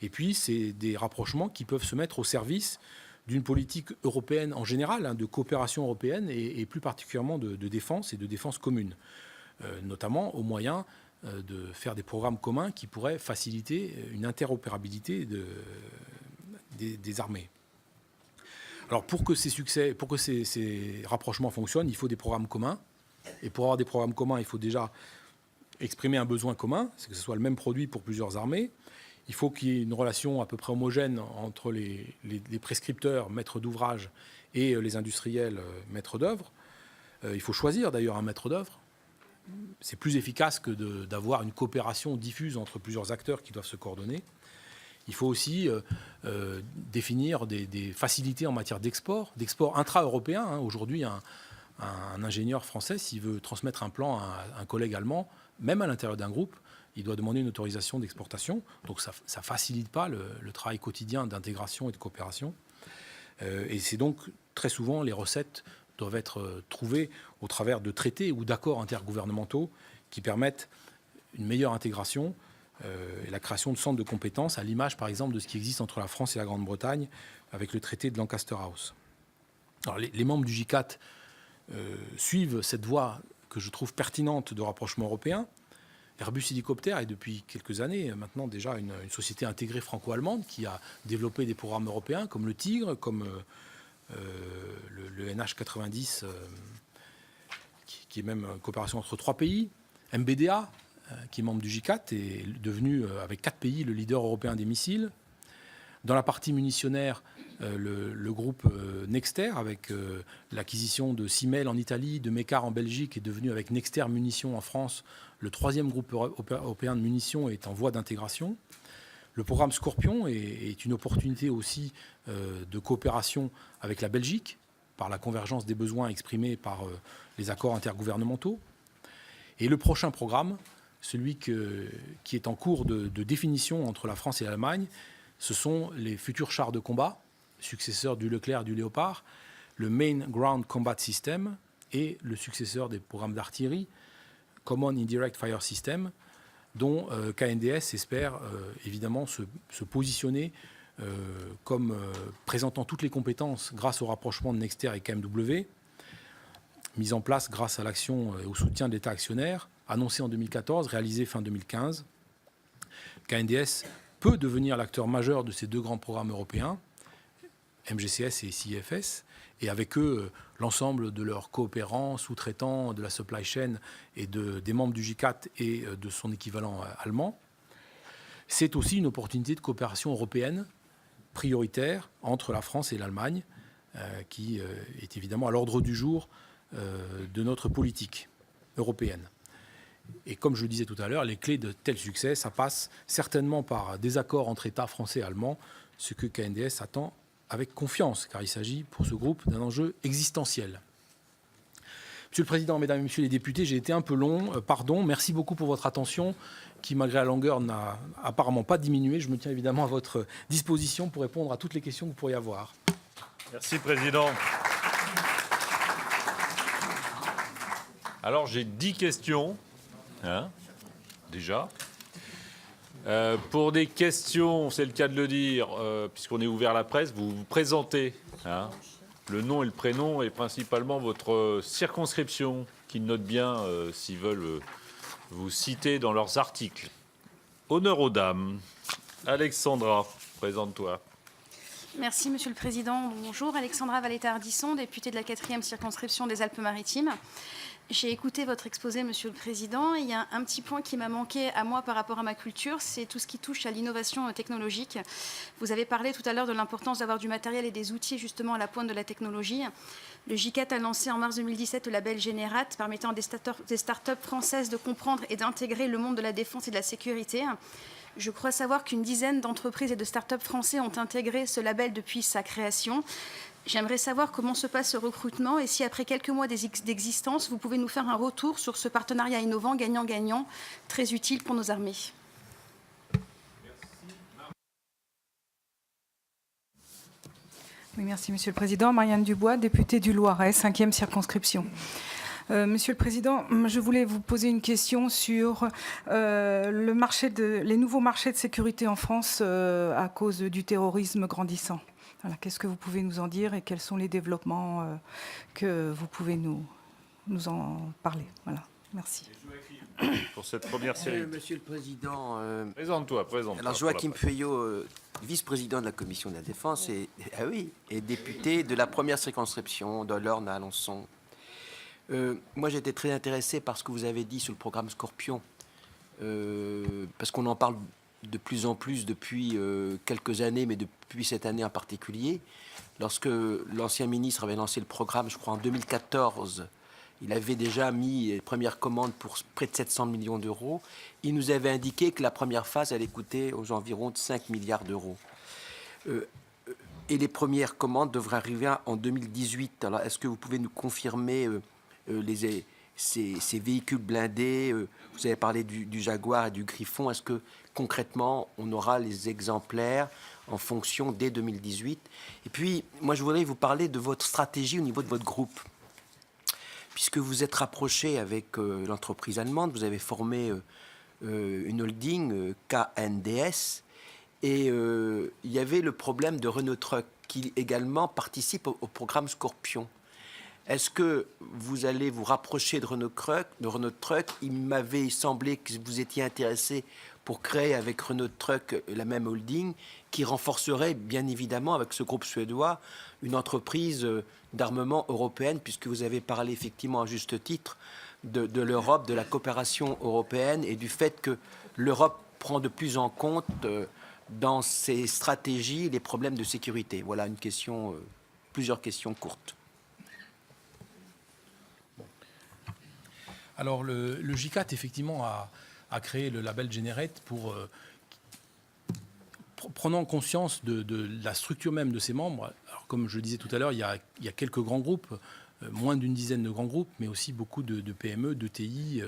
Et puis, c'est des rapprochements qui peuvent se mettre au service d'une politique européenne en général, de coopération européenne et plus particulièrement de défense et de défense commune, notamment au moyen de faire des programmes communs qui pourraient faciliter une interopérabilité des armées. Alors pour que ces rapprochements fonctionnent, il faut des programmes communs. Et pour avoir des programmes communs, il faut déjà exprimer un besoin commun, c'est que ce soit le même produit pour plusieurs armées. Il faut qu'il y ait une relation à peu près homogène entre les prescripteurs, maîtres d'ouvrage, et les industriels, maîtres d'œuvre. Il faut choisir d'ailleurs un maître d'œuvre. C'est plus efficace que d'avoir une coopération diffuse entre plusieurs acteurs qui doivent se coordonner. Il faut aussi définir des facilités en matière d'export intra-européen. Aujourd'hui, un ingénieur français, s'il veut transmettre un plan à un collègue allemand, même à l'intérieur d'un groupe, il doit demander une autorisation d'exportation. Donc ça ne facilite pas le travail quotidien d'intégration et de coopération. Et c'est donc très souvent les recettes doivent être trouvées au travers de traités ou d'accords intergouvernementaux qui permettent une meilleure intégration et la création de centres de compétences, à l'image par exemple de ce qui existe entre la France et la Grande-Bretagne avec le traité de Lancaster House. Alors, les membres du J4 suivent cette voie que je trouve pertinente de rapprochement européen, Airbus Hélicoptère est depuis quelques années maintenant déjà une société intégrée franco-allemande qui a développé des programmes européens comme le Tigre, comme le NH90, qui est même une coopération entre 3 pays. MBDA, qui est membre du J4, est devenu, avec 4 pays, le leader européen des missiles. Dans la partie munitionnaire, le groupe Nexter, avec l'acquisition de Simel en Italie, de Mécar en Belgique, est devenu avec Nexter Munitions en France le 3e groupe européen de munitions et est en voie d'intégration. Le programme Scorpion est une opportunité aussi de coopération avec la Belgique, par la convergence des besoins exprimés par les accords intergouvernementaux. Et le prochain programme, celui qui est en cours de définition entre la France et l'Allemagne, ce sont les futurs chars de combat, successeurs du Leclerc et du Léopard, le Main Ground Combat System et le successeur des programmes d'artillerie, Common Indirect Fire System, dont KNDS espère évidemment se positionner comme présentant toutes les compétences grâce au rapprochement de Nexter et KMW, mise en place grâce à l'action et au soutien de l'État actionnaire, annoncé en 2014, réalisé fin 2015. KNDS peut devenir l'acteur majeur de ces 2 grands programmes européens, MGCS et CIFS, et avec eux, l'ensemble de leurs coopérants, sous-traitants, de la supply chain et des membres du J4 et de son équivalent allemand. C'est aussi une opportunité de coopération européenne prioritaire entre la France et l'Allemagne, qui est évidemment à l'ordre du jour de notre politique européenne. Et comme je le disais tout à l'heure, les clés de tel succès, ça passe certainement par des accords entre États français et allemands, ce que KNDS attend avec confiance, car il s'agit pour ce groupe d'un enjeu existentiel. Monsieur le Président, Mesdames et Messieurs les députés, j'ai été un peu long, pardon. Merci beaucoup pour votre attention, qui malgré la longueur n'a apparemment pas diminué. Je me tiens évidemment à votre disposition pour répondre à toutes les questions que vous pourriez avoir. Merci, Président. Alors, j'ai 10 questions, déjà. Pour des questions, c'est le cas de le dire, puisqu'on est ouvert à la presse, vous vous présentez, le nom et le prénom, et principalement votre circonscription, qu'ils notent bien s'ils veulent vous citer dans leurs articles. Honneur aux dames. Alexandra, présente-toi. Merci, Monsieur le Président. Bonjour, Alexandra Valletta-Ardisson, députée de la 4e circonscription des Alpes-Maritimes. J'ai écouté votre exposé, Monsieur le Président. Il y a un petit point qui m'a manqué à moi par rapport à ma culture, c'est tout ce qui touche à l'innovation technologique. Vous avez parlé tout à l'heure de l'importance d'avoir du matériel et des outils justement à la pointe de la technologie. Le J4 a lancé en mars 2017 le label Générat, permettant à des start-up françaises de comprendre et d'intégrer le monde de la défense et de la sécurité. Je crois savoir qu'une dizaine d'entreprises et de start-up français ont intégré ce label depuis sa création. J'aimerais savoir comment se passe ce recrutement et si, après quelques mois d'existence, vous pouvez nous faire un retour sur ce partenariat innovant, gagnant-gagnant, très utile pour nos armées. Oui, merci, Monsieur le Président. Marianne Dubois, députée du Loiret, 5e circonscription. Monsieur le Président, je voulais vous poser une question sur les nouveaux marchés de sécurité en France à cause du terrorisme grandissant. Voilà, qu'est-ce que vous pouvez nous en dire et quels sont les développements que vous pouvez nous en parler. Voilà, merci. Pour cette première série. Monsieur le Président, Présente-toi. alors Joachim Feuillot, vice-président de la Commission de la Défense et député de la première circonscription de l'Orne à Alençon. Moi, j'étais très intéressé par ce que vous avez dit sur le programme Scorpion, parce qu'on en parle de plus en plus depuis quelques années, mais depuis cette année en particulier. Lorsque l'ancien ministre avait lancé le programme, je crois en 2014, il avait déjà mis les premières commandes pour près de 700 millions d'euros. Il nous avait indiqué que la première phase allait coûter aux environs de 5 milliards d'euros. Et les premières commandes devraient arriver en 2018. Alors, est-ce que vous pouvez nous confirmer ces véhicules blindés? Vous avez parlé du Jaguar et du Griffon. Est-ce que concrètement, on aura les exemplaires en fonction dès 2018? Et puis, moi, je voudrais vous parler de votre stratégie au niveau de votre groupe. Puisque vous êtes rapproché avec l'entreprise allemande, vous avez formé une holding KNDS, et il y avait le problème de Renault Truck, qui également participe au programme Scorpion. Est-ce que vous allez vous rapprocher de Renault Truck? Il m'avait semblé que vous étiez intéressé pour créer avec Renault Truck la même holding qui renforcerait bien évidemment avec ce groupe suédois une entreprise d'armement européenne, puisque vous avez parlé effectivement à juste titre de l'Europe, de la coopération européenne et du fait que l'Europe prend de plus en compte dans ses stratégies les problèmes de sécurité. Voilà une question, plusieurs questions courtes. Alors le GICAT effectivement a créé le label Generate pour prenant conscience de la structure même de ses membres. Alors, comme je le disais tout à l'heure, il y a quelques grands groupes, moins d'une dizaine de grands groupes, mais aussi beaucoup de PME, de TI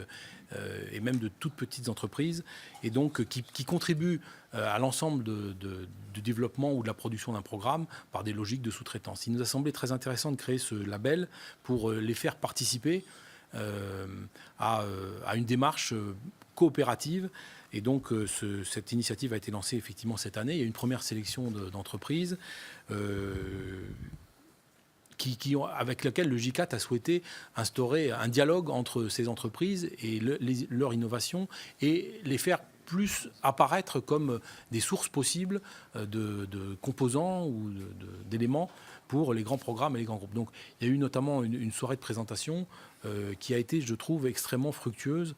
et même de toutes petites entreprises, et donc qui contribuent à l'ensemble du développement ou de la production d'un programme par des logiques de sous-traitance. Il nous a semblé très intéressant de créer ce label pour les faire participer à une démarche coopérative. Et donc, cette initiative a été lancée effectivement cette année. Il y a une première sélection d'entreprises avec laquelle le GICAT a souhaité instaurer un dialogue entre ces entreprises et leur innovation et les faire plus apparaître comme des sources possibles de composants ou d'éléments pour les grands programmes et les grands groupes. Donc, il y a eu notamment une soirée de présentation qui a été, je trouve, extrêmement fructueuse,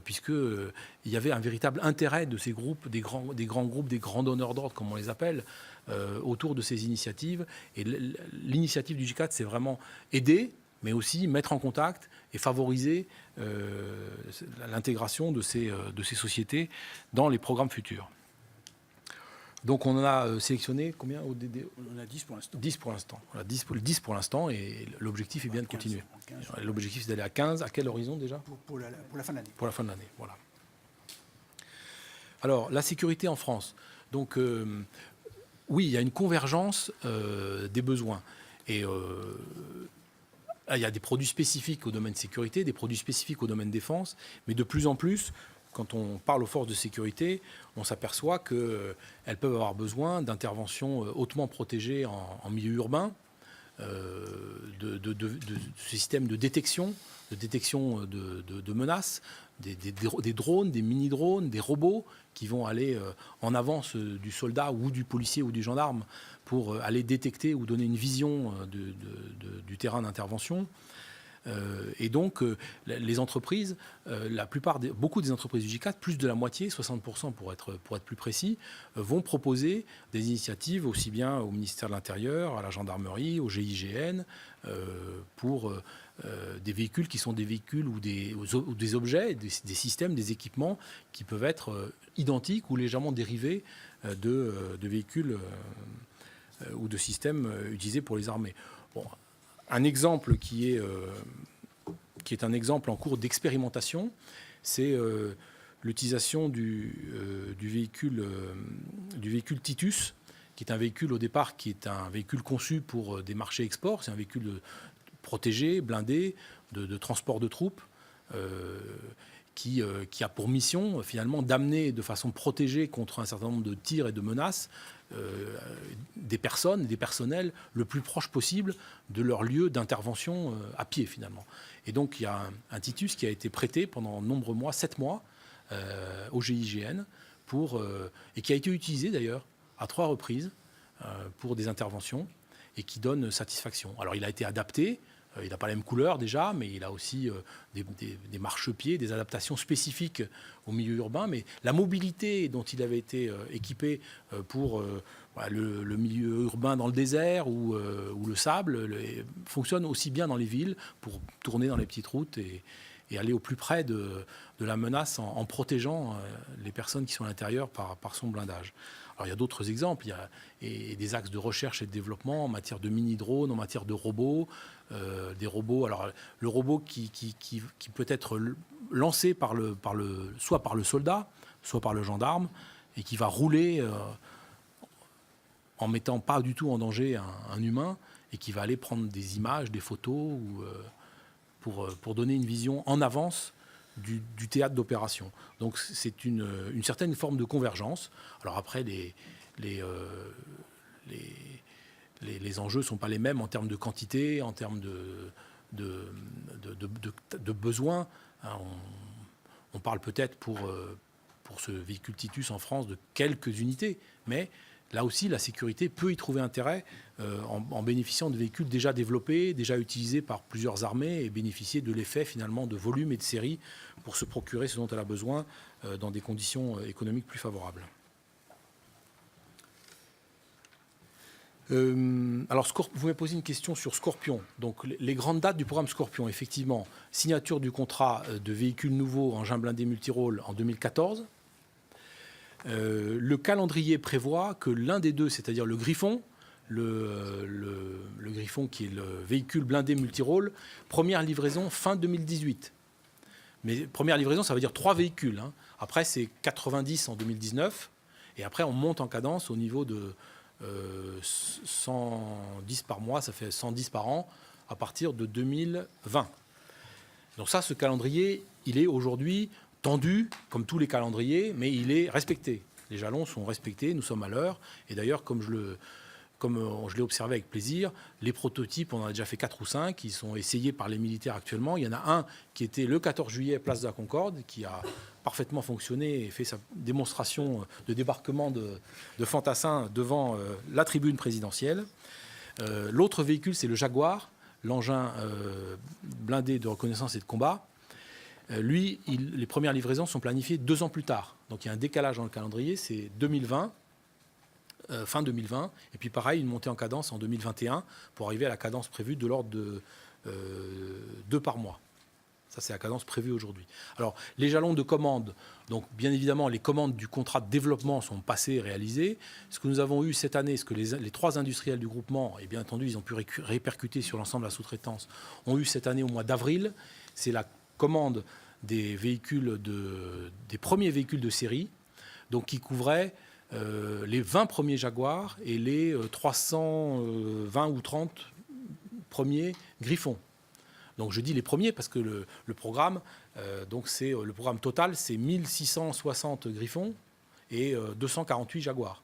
puisqu'il y avait un véritable intérêt de ces groupes, des grands groupes, des grands donneurs d'ordre, comme on les appelle, autour de ces initiatives. Et l'initiative du GICAT, c'est vraiment aider, mais aussi mettre en contact et favoriser l'intégration de ces sociétés dans les programmes futurs. Donc on en a sélectionné combien au DD? On a 10 pour l'instant. 10 pour l'instant. Voilà, 10 pour l'instant, et l'objectif est bien de continuer. 15. L'objectif c'est d'aller à 15. À quel horizon déjà? Pour la fin de l'année. Pour la fin de l'année, voilà. Alors, la sécurité en France. Donc, oui, il y a une convergence des besoins. Et il y a des produits spécifiques au domaine sécurité, des produits spécifiques au domaine défense, mais de plus en plus, quand on parle aux forces de sécurité, on s'aperçoit qu'elles peuvent avoir besoin d'interventions hautement protégées en milieu urbain, de systèmes de détection de menaces, des drones, des mini-drones, des robots qui vont aller en avance du soldat ou du policier ou du gendarme pour aller détecter ou donner une vision du terrain d'intervention. Et donc, les entreprises, beaucoup des entreprises du GICAT, plus de la moitié, 60% pour être plus précis, vont proposer des initiatives aussi bien au ministère de l'Intérieur, à la gendarmerie, au GIGN, pour des véhicules qui sont des véhicules ou des objets, des systèmes, des équipements qui peuvent être identiques ou légèrement dérivés de véhicules ou de systèmes utilisés pour les armées. Bon, un exemple qui est un exemple en cours d'expérimentation, c'est l'utilisation du véhicule Titus, qui est un véhicule au départ qui est un véhicule conçu pour des marchés export. C'est un véhicule protégé, blindé, de transport de troupes, qui a pour mission finalement d'amener de façon protégée contre un certain nombre de tirs et de menaces des personnes, des personnels le plus proche possible de leur lieu d'intervention à pied finalement. Et donc il y a un Titus qui a été prêté pendant de nombreux mois, 7 mois, au GIGN, et qui a été utilisé d'ailleurs à 3 reprises pour des interventions et qui donne satisfaction. Alors il a été adapté. Il n'a pas la même couleur déjà, mais il a aussi des marchepieds, des adaptations spécifiques au milieu urbain. Mais la mobilité dont il avait été équipé pour le milieu urbain dans le désert ou le sable fonctionne aussi bien dans les villes pour tourner dans les petites routes et aller au plus près de la menace en protégeant les personnes qui sont à l'intérieur par son blindage. Alors, il y a d'autres exemples, il y a des axes de recherche et de développement en matière de mini-drones, en matière de robots, des robots. Alors, le robot qui peut être lancé soit par le soldat, soit par le gendarme, et qui va rouler en mettant pas du tout en danger un humain, et qui va aller prendre des images, des photos, pour donner une vision en avance du théâtre d'opération. Donc c'est une certaine forme de convergence. Alors après, les enjeux ne sont pas les mêmes en termes de quantité, en termes besoins. Hein, on parle peut-être pour ce véhicule Titus en France de quelques unités, mais là aussi, la sécurité peut y trouver intérêt en bénéficiant de véhicules déjà développés, déjà utilisés par plusieurs armées et bénéficier de l'effet finalement de volume et de série pour se procurer ce dont elle a besoin dans des conditions économiques plus favorables. Alors, vous m'avez posé une question sur Scorpion. Donc, les grandes dates du programme Scorpion, effectivement, signature du contrat de véhicules nouveaux engins blindés multirôles en 2014. Le calendrier prévoit que l'un des deux, c'est-à-dire le Griffon, le Griffon qui est le véhicule blindé multirôle, première livraison fin 2018. Mais première livraison, ça veut dire 3 véhicules. Hein. Après, c'est 90 en 2019. Et après, on monte en cadence au niveau de 110 par mois, ça fait 110 par an à partir de 2020. Donc ça, ce calendrier, il est aujourd'hui tendu, comme tous les calendriers, mais il est respecté. Les jalons sont respectés, nous sommes à l'heure. Et d'ailleurs, comme je l'ai observé avec plaisir, les prototypes, on en a déjà fait 4 ou 5, qui sont essayés par les militaires actuellement. Il y en a un qui était le 14 juillet, place de la Concorde, qui a parfaitement fonctionné et fait sa démonstration de débarquement de fantassins devant la tribune présidentielle. L'autre véhicule, c'est le Jaguar, l'engin blindé de reconnaissance et de combat. Lui, les premières livraisons sont planifiées 2 ans plus tard. Donc il y a un décalage dans le calendrier, c'est 2020, fin 2020. Et puis pareil, une montée en cadence en 2021 pour arriver à la cadence prévue de l'ordre de 2 par mois. Ça, c'est la cadence prévue aujourd'hui. Alors, les jalons de commande, donc bien évidemment, les commandes du contrat de développement sont passées et réalisées. Ce que nous avons eu cette année, ce que les 3 industriels du groupement, et bien entendu, ils ont pu répercuter sur l'ensemble de la sous-traitance, ont eu cette année au mois d'avril, c'est la commande des véhicules des premiers véhicules de série, donc qui couvraient les 20 premiers Jaguars et les 320 ou 30 premiers Griffons. Donc je dis les premiers parce que le programme, le programme total, c'est 1660 Griffons et 248 Jaguars.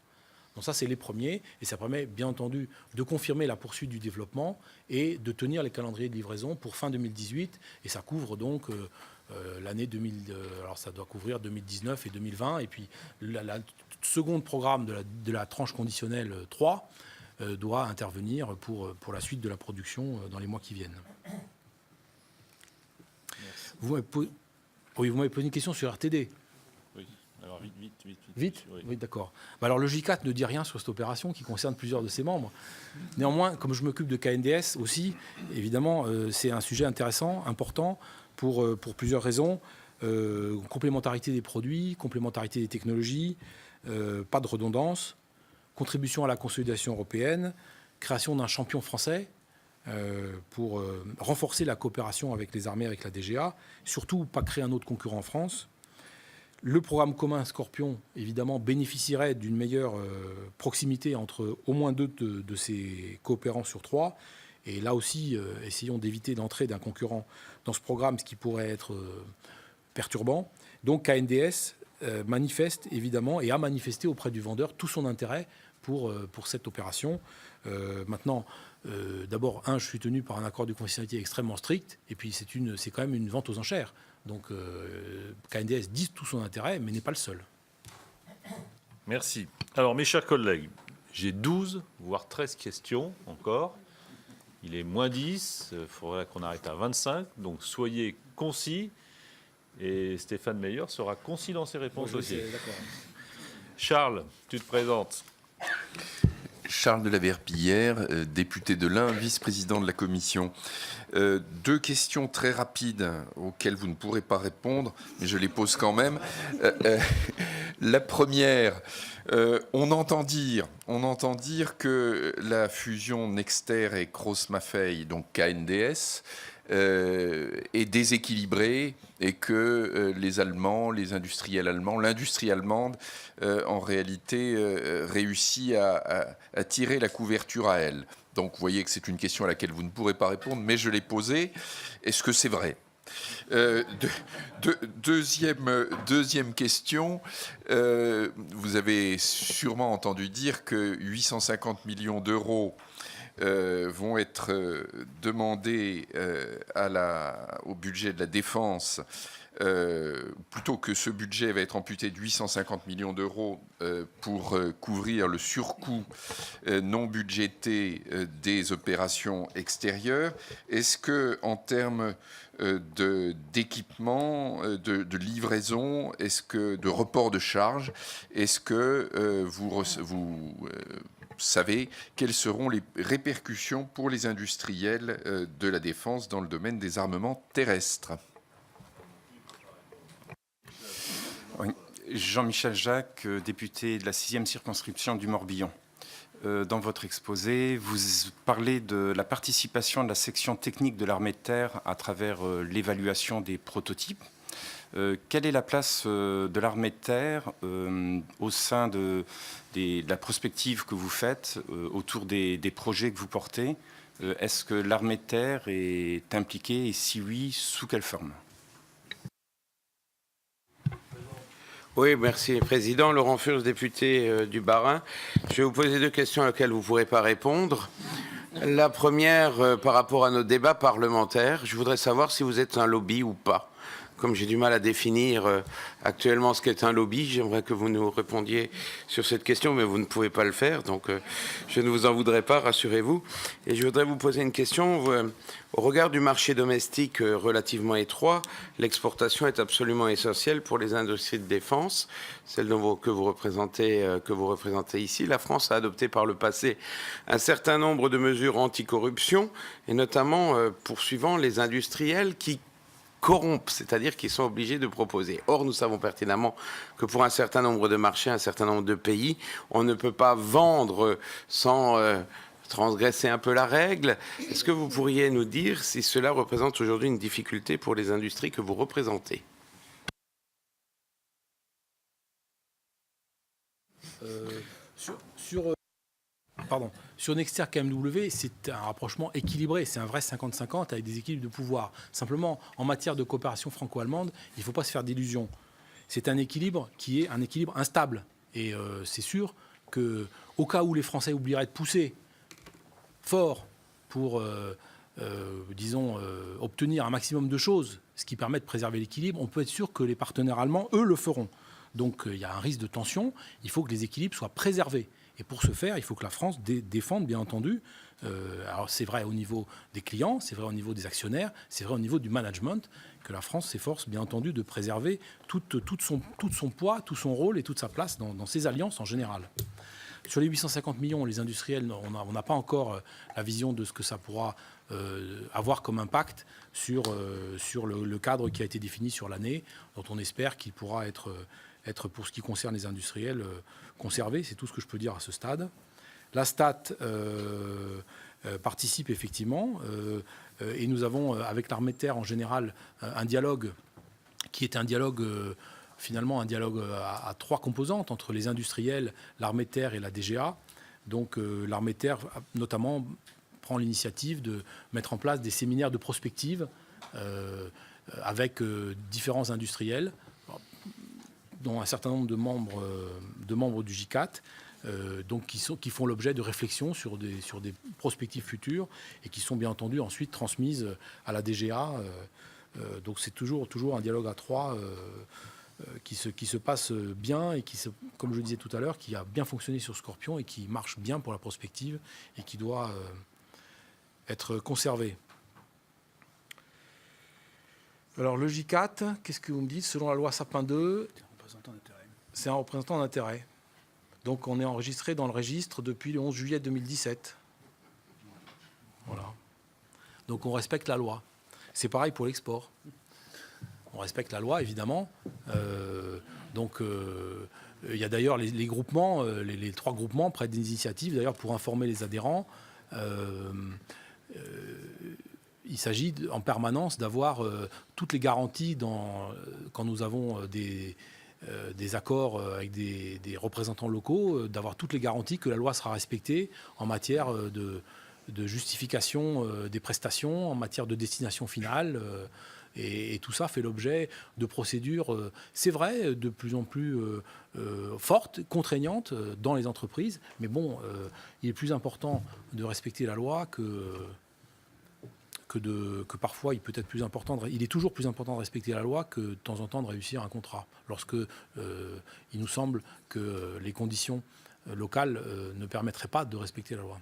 Donc ça, c'est les premiers, et ça permet bien entendu de confirmer la poursuite du développement et de tenir les calendriers de livraison pour fin 2018, et ça couvre donc l'année 2000. Alors ça doit couvrir 2019 et 2020, et puis la seconde programme de la tranche conditionnelle 3 doit intervenir pour la suite de la production dans les mois qui viennent. Vous m'avez posé une question sur RTD. Oui, alors vite. Vite ? Oui, Oui, d'accord. Alors le J4 ne dit rien sur cette opération qui concerne plusieurs de ses membres. Néanmoins, comme je m'occupe de KNDS aussi, évidemment, c'est un sujet intéressant, important, pour plusieurs raisons. Complémentarité des produits, complémentarité des technologies, pas de redondance, contribution à la consolidation européenne, création d'un champion français, pour renforcer la coopération avec les armées, avec la DGA, surtout pas créer un autre concurrent en France. Le programme commun Scorpion, évidemment, bénéficierait d'une meilleure proximité entre au moins 2 de ces coopérants sur 3. Et là aussi, essayons d'éviter l'entrée d'un concurrent dans ce programme, ce qui pourrait être perturbant. Donc KNDS manifeste évidemment et a manifesté auprès du vendeur tout son intérêt pour cette opération. Maintenant, d'abord, je suis tenu par un accord de confidentialité extrêmement strict, et puis c'est quand même une vente aux enchères. Donc KNDS dit tout son intérêt, mais n'est pas le seul. Merci. Alors, mes chers collègues, j'ai 12, voire 13 questions encore. Il est moins 10, il faudrait qu'on arrête à 25, donc soyez concis. Et Stéphane Meyer sera concis dans ses réponses aussi. Charles, tu te présentes. Charles de la Verpillière, député de l'Ain, vice-président de la commission. 2 questions très rapides auxquelles vous ne pourrez pas répondre, mais je les pose quand même. La première, on entend dire que la fusion Nexter et Krauss-Maffei, donc KNDS, est déséquilibrée et que les Allemands, les industriels allemands, l'industrie allemande, en réalité, réussit à tirer la couverture à elle. Donc, vous voyez que c'est une question à laquelle vous ne pourrez pas répondre, mais je l'ai posée. Est-ce que c'est vrai ? Deuxième question, vous avez sûrement entendu dire que 850 millions d'euros vont être demandés au budget de la défense, plutôt que ce budget va être amputé de 850 millions d'euros pour couvrir le surcoût non budgété des opérations extérieures. Est-ce que, en termes d'équipement, de livraison, de report de charges, est-ce que vous savez quelles seront les répercussions pour les industriels de la défense dans le domaine des armements terrestres? Oui. Jean-Michel Jacques, député de la 6e circonscription du Morbihan. Dans votre exposé, vous parlez de la participation de la section technique de l'armée de terre à travers l'évaluation des prototypes. Quelle est la place de l'armée de terre au sein de la prospective que vous faites autour des projets que vous portez? Est-ce que l'armée de terre est impliquée et si oui, sous quelle forme? Oui, merci, Président. Laurent Furse, député du Bas-Rhin. Je vais vous poser 2 questions auxquelles vous ne pourrez pas répondre. La première, par rapport à nos débats parlementaires, je voudrais savoir si vous êtes un lobby ou pas. Comme j'ai du mal à définir actuellement ce qu'est un lobby, j'aimerais que vous nous répondiez sur cette question, mais vous ne pouvez pas le faire, donc je ne vous en voudrais pas, rassurez-vous. Et je voudrais vous poser une question. Au regard du marché domestique relativement étroit, l'exportation est absolument essentielle pour les industries de défense, celle que vous représentez ici. La France a adopté par le passé un certain nombre de mesures anticorruption, et notamment poursuivant les industriels qui corrompent, c'est-à-dire qu'ils sont obligés de proposer. Or, nous savons pertinemment que pour un certain nombre de marchés, un certain nombre de pays, on ne peut pas vendre sans transgresser un peu la règle. Est-ce que vous pourriez nous dire si cela représente aujourd'hui une difficulté pour les industries que vous représentez? Sur Nexter KMW, c'est un rapprochement équilibré, c'est un vrai 50-50 avec des équilibres de pouvoir. Simplement, en matière de coopération franco-allemande, il ne faut pas se faire d'illusions. C'est un équilibre qui est un équilibre instable. Et c'est sûr qu'au cas où les Français oublieraient de pousser fort pour, obtenir un maximum de choses, ce qui permet de préserver l'équilibre, on peut être sûr que les partenaires allemands, eux, le feront. Donc il y a un risque de tension, il faut que les équilibres soient préservés. Et pour ce faire, il faut que la France défende, bien entendu. Alors c'est vrai au niveau des clients, c'est vrai au niveau des actionnaires, c'est vrai au niveau du management, que la France s'efforce, bien entendu, de préserver tout son poids, tout son rôle et toute sa place dans ses alliances en général. Sur les 850 millions, les industriels, on n'a pas encore la vision de ce que ça pourra avoir comme impact sur le cadre qui a été défini sur l'année, dont on espère qu'il pourra être, pour ce qui concerne les industriels, conservé. C'est tout ce que je peux dire à ce stade. La STAT participe effectivement, et nous avons, avec l'armée de terre en général, un dialogue qui est un dialogue, finalement un dialogue à 3 composantes, entre les industriels, l'armée de terre et la DGA. Donc l'armée de terre, notamment, prend l'initiative de mettre en place des séminaires de prospective avec différents industriels, dont un certain nombre de membres du J4, donc qui font l'objet de réflexions sur des perspectives futures et qui sont bien entendu ensuite transmises à la DGA. Donc c'est toujours un dialogue à 3 qui se passe bien et comme je le disais tout à l'heure, qui a bien fonctionné sur Scorpion et qui marche bien pour la prospective et qui doit être conservé. Alors le J4, qu'est-ce que vous me dites? Selon la loi Sapin 2, c'est un représentant d'intérêt. Donc on est enregistré dans le registre depuis le 11 juillet 2017. Voilà. Donc on respecte la loi. C'est pareil pour l'export. On respecte la loi, évidemment. Il y a d'ailleurs les groupements, les 3 groupements prennent des initiatives, d'ailleurs, pour informer les adhérents. Il s'agit en permanence d'avoir toutes les garanties quand nous avons des accords avec des représentants locaux, d'avoir toutes les garanties que la loi sera respectée en matière de justification des prestations, en matière de destination finale. Et tout ça fait l'objet de procédures, c'est vrai, de plus en plus fortes, contraignantes dans les entreprises. Mais bon, il est plus important de respecter la loi que parfois il est toujours plus important de respecter la loi que de temps en temps de réussir un contrat, lorsque il nous semble que les conditions locales ne permettraient pas de respecter la loi.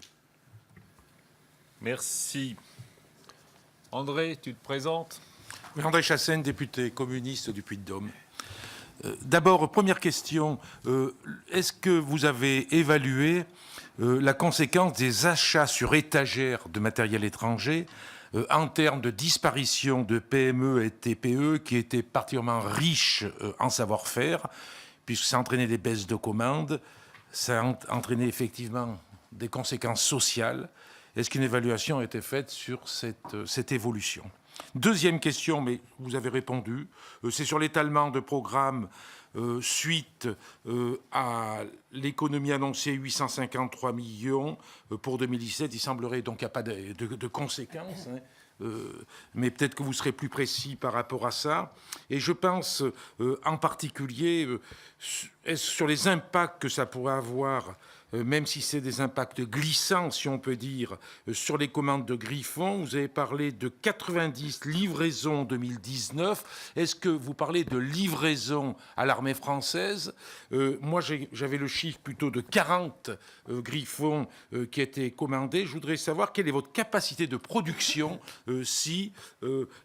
Merci. André, tu te présentes ? Oui, André Chassaigne, député communiste du Puy-de-Dôme. D'abord, première question, est-ce que vous avez évalué la conséquence des achats sur étagère de matériel étranger en termes de disparition de PME et TPE qui étaient particulièrement riches en savoir-faire, puisque ça a entraîné des baisses de commandes, ça a entraîné effectivement des conséquences sociales. Est-ce qu'une évaluation a été faite sur cette évolution ? Deuxième question, mais vous avez répondu, c'est sur l'étalement de programmes suite à l'économie annoncée 853 millions pour 2017. Il semblerait donc qu'il n'y a pas de conséquences, hein, mais peut-être que vous serez plus précis par rapport à ça. Et je pense en particulier sur les impacts que ça pourrait avoir, même si c'est des impacts glissants, si on peut dire, sur les commandes de Griffon. Vous avez parlé de 90 livraisons en 2019. Est-ce que vous parlez de livraisons à l'armée française ? Moi, j'avais le chiffre plutôt de 40 Griffons qui étaient commandés. Je voudrais savoir quelle est votre capacité de production si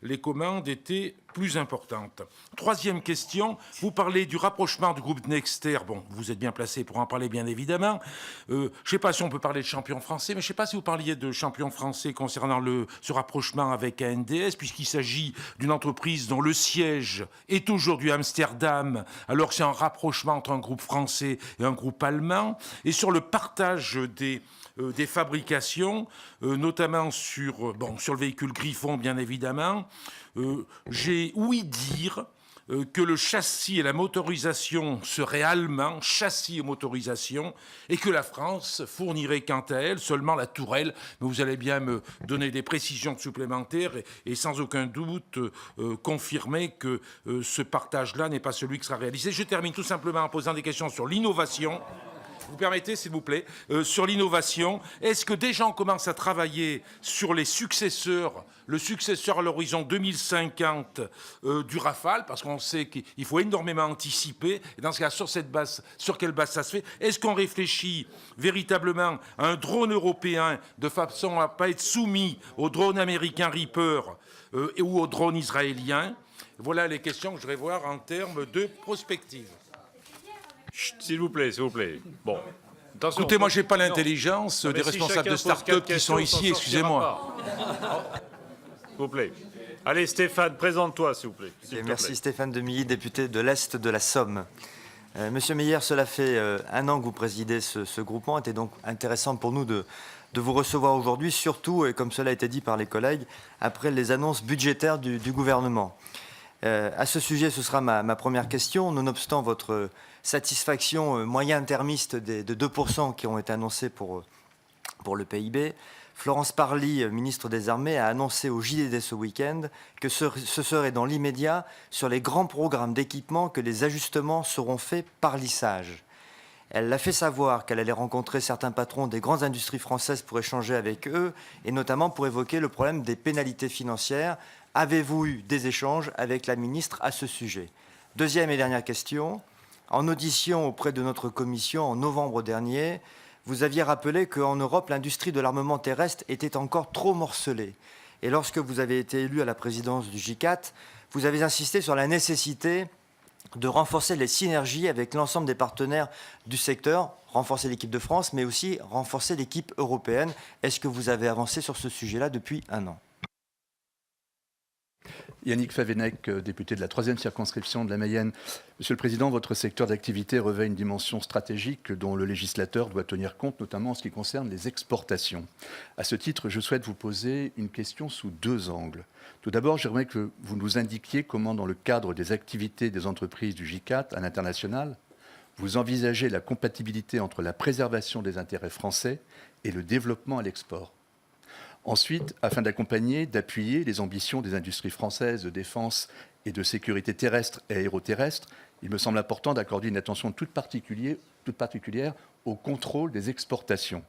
les commandes étaient plus importantes. Troisième question, vous parlez du rapprochement du groupe Nexter. Bon, vous êtes bien placé pour en parler, bien évidemment. Je ne sais pas si on peut parler de champion français, mais je ne sais pas si vous parliez de champion français concernant ce rapprochement avec ANDS, puisqu'il s'agit d'une entreprise dont le siège est aujourd'hui à Amsterdam, alors que c'est un rapprochement entre un groupe français et un groupe allemand. Et sur le partage des fabrications, notamment sur le véhicule Griffon, bien évidemment, j'ai ouï dire que le châssis et la motorisation seraient allemands, châssis et motorisation, et que la France fournirait quant à elle seulement la tourelle. Mais vous allez bien me donner des précisions supplémentaires et sans aucun doute confirmer que ce partage-là n'est pas celui qui sera réalisé. Je termine tout simplement en posant des questions sur l'innovation. Vous permettez, s'il vous plaît, sur l'innovation. Est-ce que déjà on commence à travailler sur le successeur à l'horizon 2050 du Rafale, parce qu'on sait qu'il faut énormément anticiper. Et dans ce cas, sur quelle base ça se fait ? Est-ce qu'on réfléchit véritablement à un drone européen de façon à ne pas être soumis au drone américain Reaper ou au drone israélien ? Voilà les questions que je voudrais voir en termes de prospective. S'il vous plaît, s'il vous plaît. Bon. Attention. Écoutez, moi, je n'ai pas l'intelligence des responsables de start-up qui sont ici, excusez-moi. S'il vous plaît. Allez, Stéphane, présente-toi, s'il vous plaît. Merci, Stéphane Demilly, député de l'Est de la Somme. Monsieur Meyer, cela fait un an que vous présidez ce groupement. Il était donc intéressant pour nous de vous recevoir aujourd'hui, surtout, et comme cela a été dit par les collègues, après les annonces budgétaires du gouvernement. À ce sujet, ce sera ma première question. Nonobstant votre satisfaction moyen-termiste de 2% qui ont été annoncés pour le PIB, Florence Parly, ministre des Armées, a annoncé au JDD ce week-end que ce serait dans l'immédiat sur les grands programmes d'équipement que les ajustements seront faits par lissage. Elle a fait savoir qu'elle allait rencontrer certains patrons des grandes industries françaises pour échanger avec eux, et notamment pour évoquer le problème des pénalités financières. Avez-vous eu des échanges avec la ministre à ce sujet ? Deuxième et dernière question. En audition auprès de notre commission en novembre dernier, vous aviez rappelé qu'en Europe, l'industrie de l'armement terrestre était encore trop morcelée. Et lorsque vous avez été élu à la présidence du J4, vous avez insisté sur la nécessité de renforcer les synergies avec l'ensemble des partenaires du secteur, renforcer l'équipe de France, mais aussi renforcer l'équipe européenne. Est-ce que vous avez avancé sur ce sujet-là depuis un an ? Yannick Favennec, député de la 3e circonscription de la Mayenne. Monsieur le Président, votre secteur d'activité revêt une dimension stratégique dont le législateur doit tenir compte, notamment en ce qui concerne les exportations. À ce titre, je souhaite vous poser une question sous deux angles. Tout d'abord, j'aimerais que vous nous indiquiez comment, dans le cadre des activités des entreprises du J4 à l'international, vous envisagez la compatibilité entre la préservation des intérêts français et le développement à l'export. Ensuite, afin d'accompagner, d'appuyer les ambitions des industries françaises de défense et de sécurité terrestre et aéroterrestre, il me semble important d'accorder une attention toute particulière au contrôle des exportations.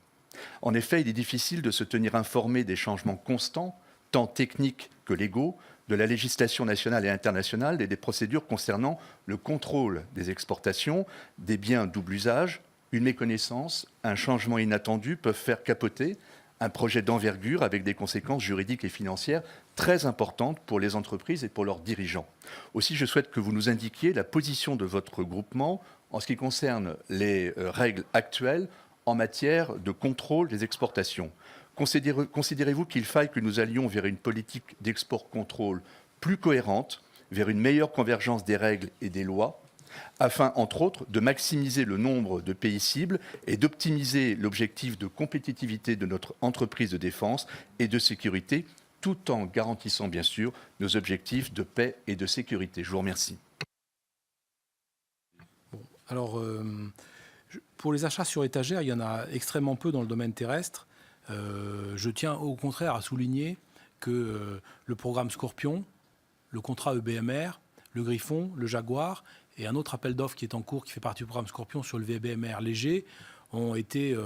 En effet, il est difficile de se tenir informé des changements constants, tant techniques que légaux, de la législation nationale et internationale et des procédures concernant le contrôle des exportations, des biens double usage. Une méconnaissance, un changement inattendu peuvent faire capoter un projet d'envergure avec des conséquences juridiques et financières très importantes pour les entreprises et pour leurs dirigeants. Aussi, je souhaite que vous nous indiquiez la position de votre groupement en ce qui concerne les règles actuelles en matière de contrôle des exportations. Considérez-vous qu'il faille que nous allions vers une politique d'export-contrôle plus cohérente, vers une meilleure convergence des règles et des lois, afin, entre autres, de maximiser le nombre de pays cibles et d'optimiser l'objectif de compétitivité de notre entreprise de défense et de sécurité, tout en garantissant, bien sûr, nos objectifs de paix et de sécurité. Je vous remercie. Bon, alors, pour les achats sur étagère, il y en a extrêmement peu dans le domaine terrestre. Je tiens au contraire à souligner que le programme Scorpion, le contrat EBMR, le Griffon, le Jaguar et un autre appel d'offres qui est en cours, qui fait partie du programme Scorpion sur le VBMR léger, ont été,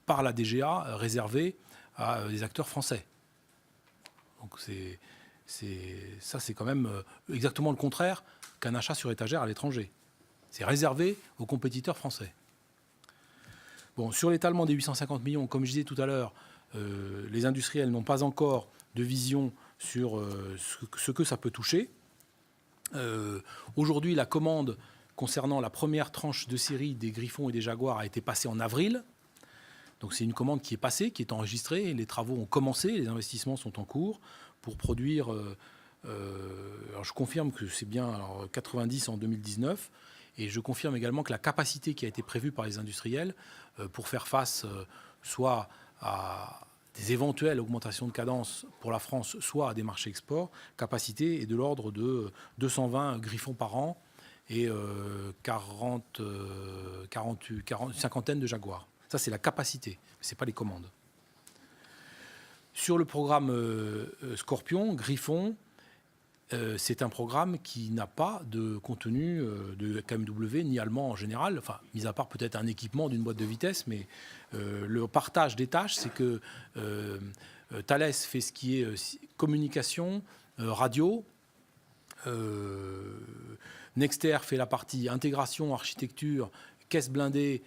par la DGA, réservés à des acteurs français. Donc ça, c'est quand même exactement le contraire qu'un achat sur étagère à l'étranger. C'est réservé aux compétiteurs français. Bon, sur l'étalement des 850 millions, comme je disais tout à l'heure, les industriels n'ont pas encore de vision sur ce que ça peut toucher. Aujourd'hui, la commande concernant la première tranche de série des Griffons et des Jaguars a été passée en avril. Donc c'est une commande qui est passée, qui est enregistrée. Les travaux ont commencé, les investissements sont en cours pour produire. Alors je confirme que c'est bien 90 en 2019. Et je confirme également que la capacité qui a été prévue par les industriels pour faire face soit à des éventuelles augmentations de cadence pour la France, soit à des marchés export, capacité est de l'ordre de 220 Griffons par an et une cinquantaine de Jaguars. Ça, c'est la capacité, ce n'est pas les commandes. Sur le programme Scorpion, Griffon, c'est un programme qui n'a pas de contenu de KMW ni allemand en général, enfin, mis à part peut-être un équipement d'une boîte de vitesse, mais le partage des tâches, c'est que Thales fait ce qui est communication, radio, Nexter fait la partie intégration, architecture, caisse blindée,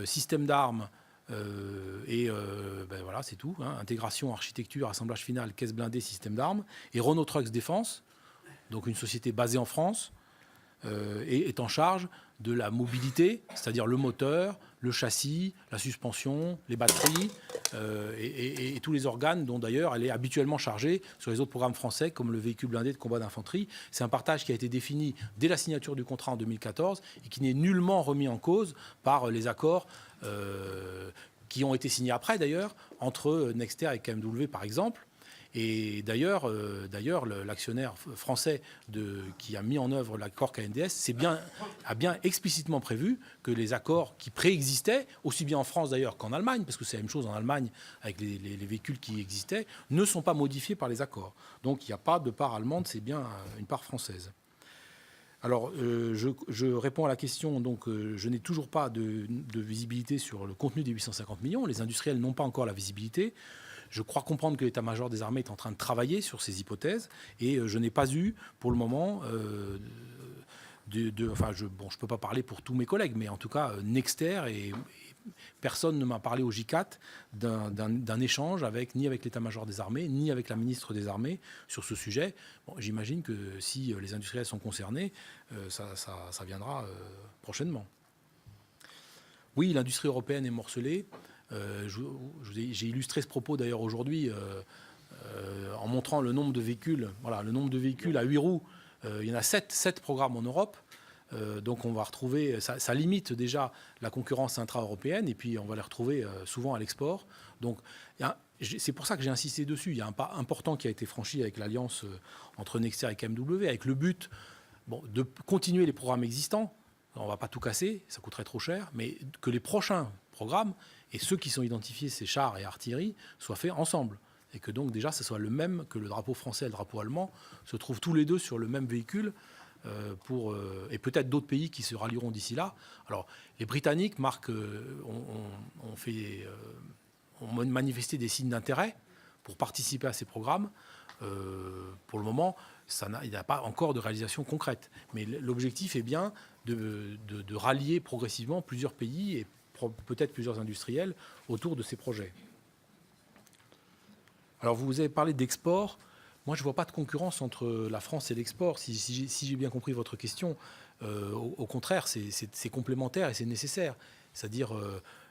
système d'armes, voilà, c'est tout. Hein. Intégration, architecture, assemblage final, caisse blindée, système d'armes. Et Renault Trucks Défense, donc une société basée en France, est en charge de la mobilité, c'est-à-dire le moteur, le châssis, la suspension, les batteries et tous les organes dont d'ailleurs elle est habituellement chargée sur les autres programmes français comme le véhicule blindé de combat d'infanterie. C'est un partage qui a été défini dès la signature du contrat en 2014 et qui n'est nullement remis en cause par les accords qui ont été signés après d'ailleurs entre Nexter et KMW par exemple. Et d'ailleurs, l'actionnaire français qui a mis en œuvre l'accord KNDS a bien explicitement prévu que les accords qui préexistaient, aussi bien en France d'ailleurs qu'en Allemagne, parce que c'est la même chose en Allemagne avec les véhicules qui existaient, ne sont pas modifiés par les accords. Donc il n'y a pas de part allemande, c'est bien une part française. Alors, je réponds à la question. Donc, je n'ai toujours pas de visibilité sur le contenu des 850 millions. Les industriels n'ont pas encore la visibilité. Je crois comprendre que l'état-major des armées est en train de travailler sur ces hypothèses et je n'ai pas eu, pour le moment, je ne peux pas parler pour tous mes collègues, mais en tout cas, Nexter et personne ne m'a parlé au J4 d'un échange ni avec l'état-major des armées, ni avec la ministre des Armées sur ce sujet. Bon, j'imagine que si les industriels sont concernés, ça viendra prochainement. Oui, l'industrie européenne est morcelée. J'ai illustré ce propos d'ailleurs aujourd'hui en montrant le nombre de véhicules. Voilà, le nombre de véhicules à 8 roues. Il y en a 7 programmes en Europe. Donc on va retrouver, ça limite déjà la concurrence intra-européenne et puis on va les retrouver souvent à l'export. Donc c'est pour ça que j'ai insisté dessus. Il y a un pas important qui a été franchi avec l'alliance entre Nexter et KMW, avec le but de continuer les programmes existants. on ne va pas tout casser, ça coûterait trop cher, mais que les prochains programmes, et ceux qui sont identifiés, ces chars et artillerie, soient faits ensemble. Et que donc déjà, ce soit le même, que le drapeau français et le drapeau allemand se trouvent tous les deux sur le même véhicule, et peut-être d'autres pays qui se rallieront d'ici là. Alors, les Britanniques ont manifesté des signes d'intérêt pour participer à ces programmes. Pour le moment, il n'y a pas encore de réalisation concrète. Mais l'objectif est bien de rallier progressivement plusieurs pays et peut-être plusieurs industriels autour de ces projets. Alors, vous avez parlé d'export. Moi, je ne vois pas de concurrence entre la France et l'export, si j'ai bien compris votre question. Au contraire, c'est complémentaire et c'est nécessaire. C'est-à-dire,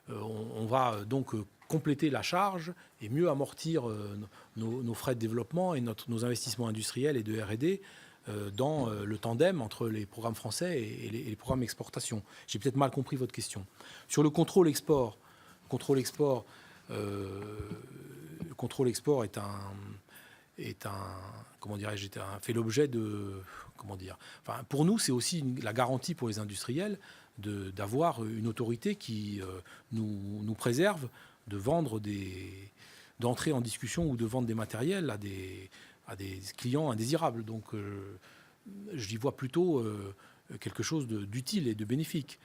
on va donc compléter la charge et mieux amortir nos frais de développement et nos investissements industriels et de R&D dans le tandem entre les programmes français et les programmes exportation. J'ai peut-être mal compris votre question. Sur le contrôle export fait l'objet de, pour nous, c'est aussi la garantie pour les industriels d'avoir une autorité qui nous préserve de vendre d'entrer en discussion ou de vendre des matériels à des clients indésirables. Donc, j'y vois plutôt quelque chose d'utile et de bénéfique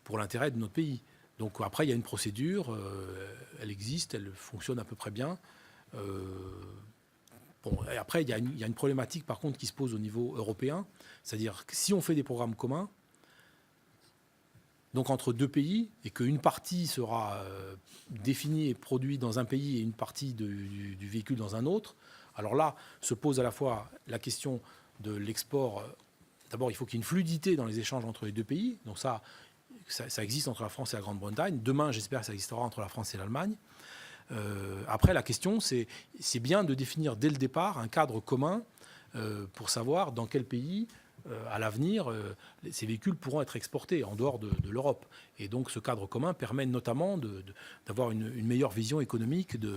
pour l'intérêt de notre pays. Donc après, il y a une procédure, elle existe, elle fonctionne à peu près bien. Et après, il y a une problématique, par contre, qui se pose au niveau européen. C'est-à-dire que si on fait des programmes communs, donc entre deux pays, et qu'une partie sera définie et produite dans un pays et une partie du véhicule dans un autre, alors là, se pose à la fois la question de l'export. D'abord, il faut qu'il y ait une fluidité dans les échanges entre les deux pays. Donc ça existe entre la France et la Grande-Bretagne. Demain, j'espère que ça existera entre la France et l'Allemagne. Après, la question, c'est bien de définir dès le départ un cadre commun pour savoir dans quel pays, à l'avenir, ces véhicules pourront être exportés en dehors de l'Europe. Et donc, ce cadre commun permet notamment d'avoir une meilleure vision économique du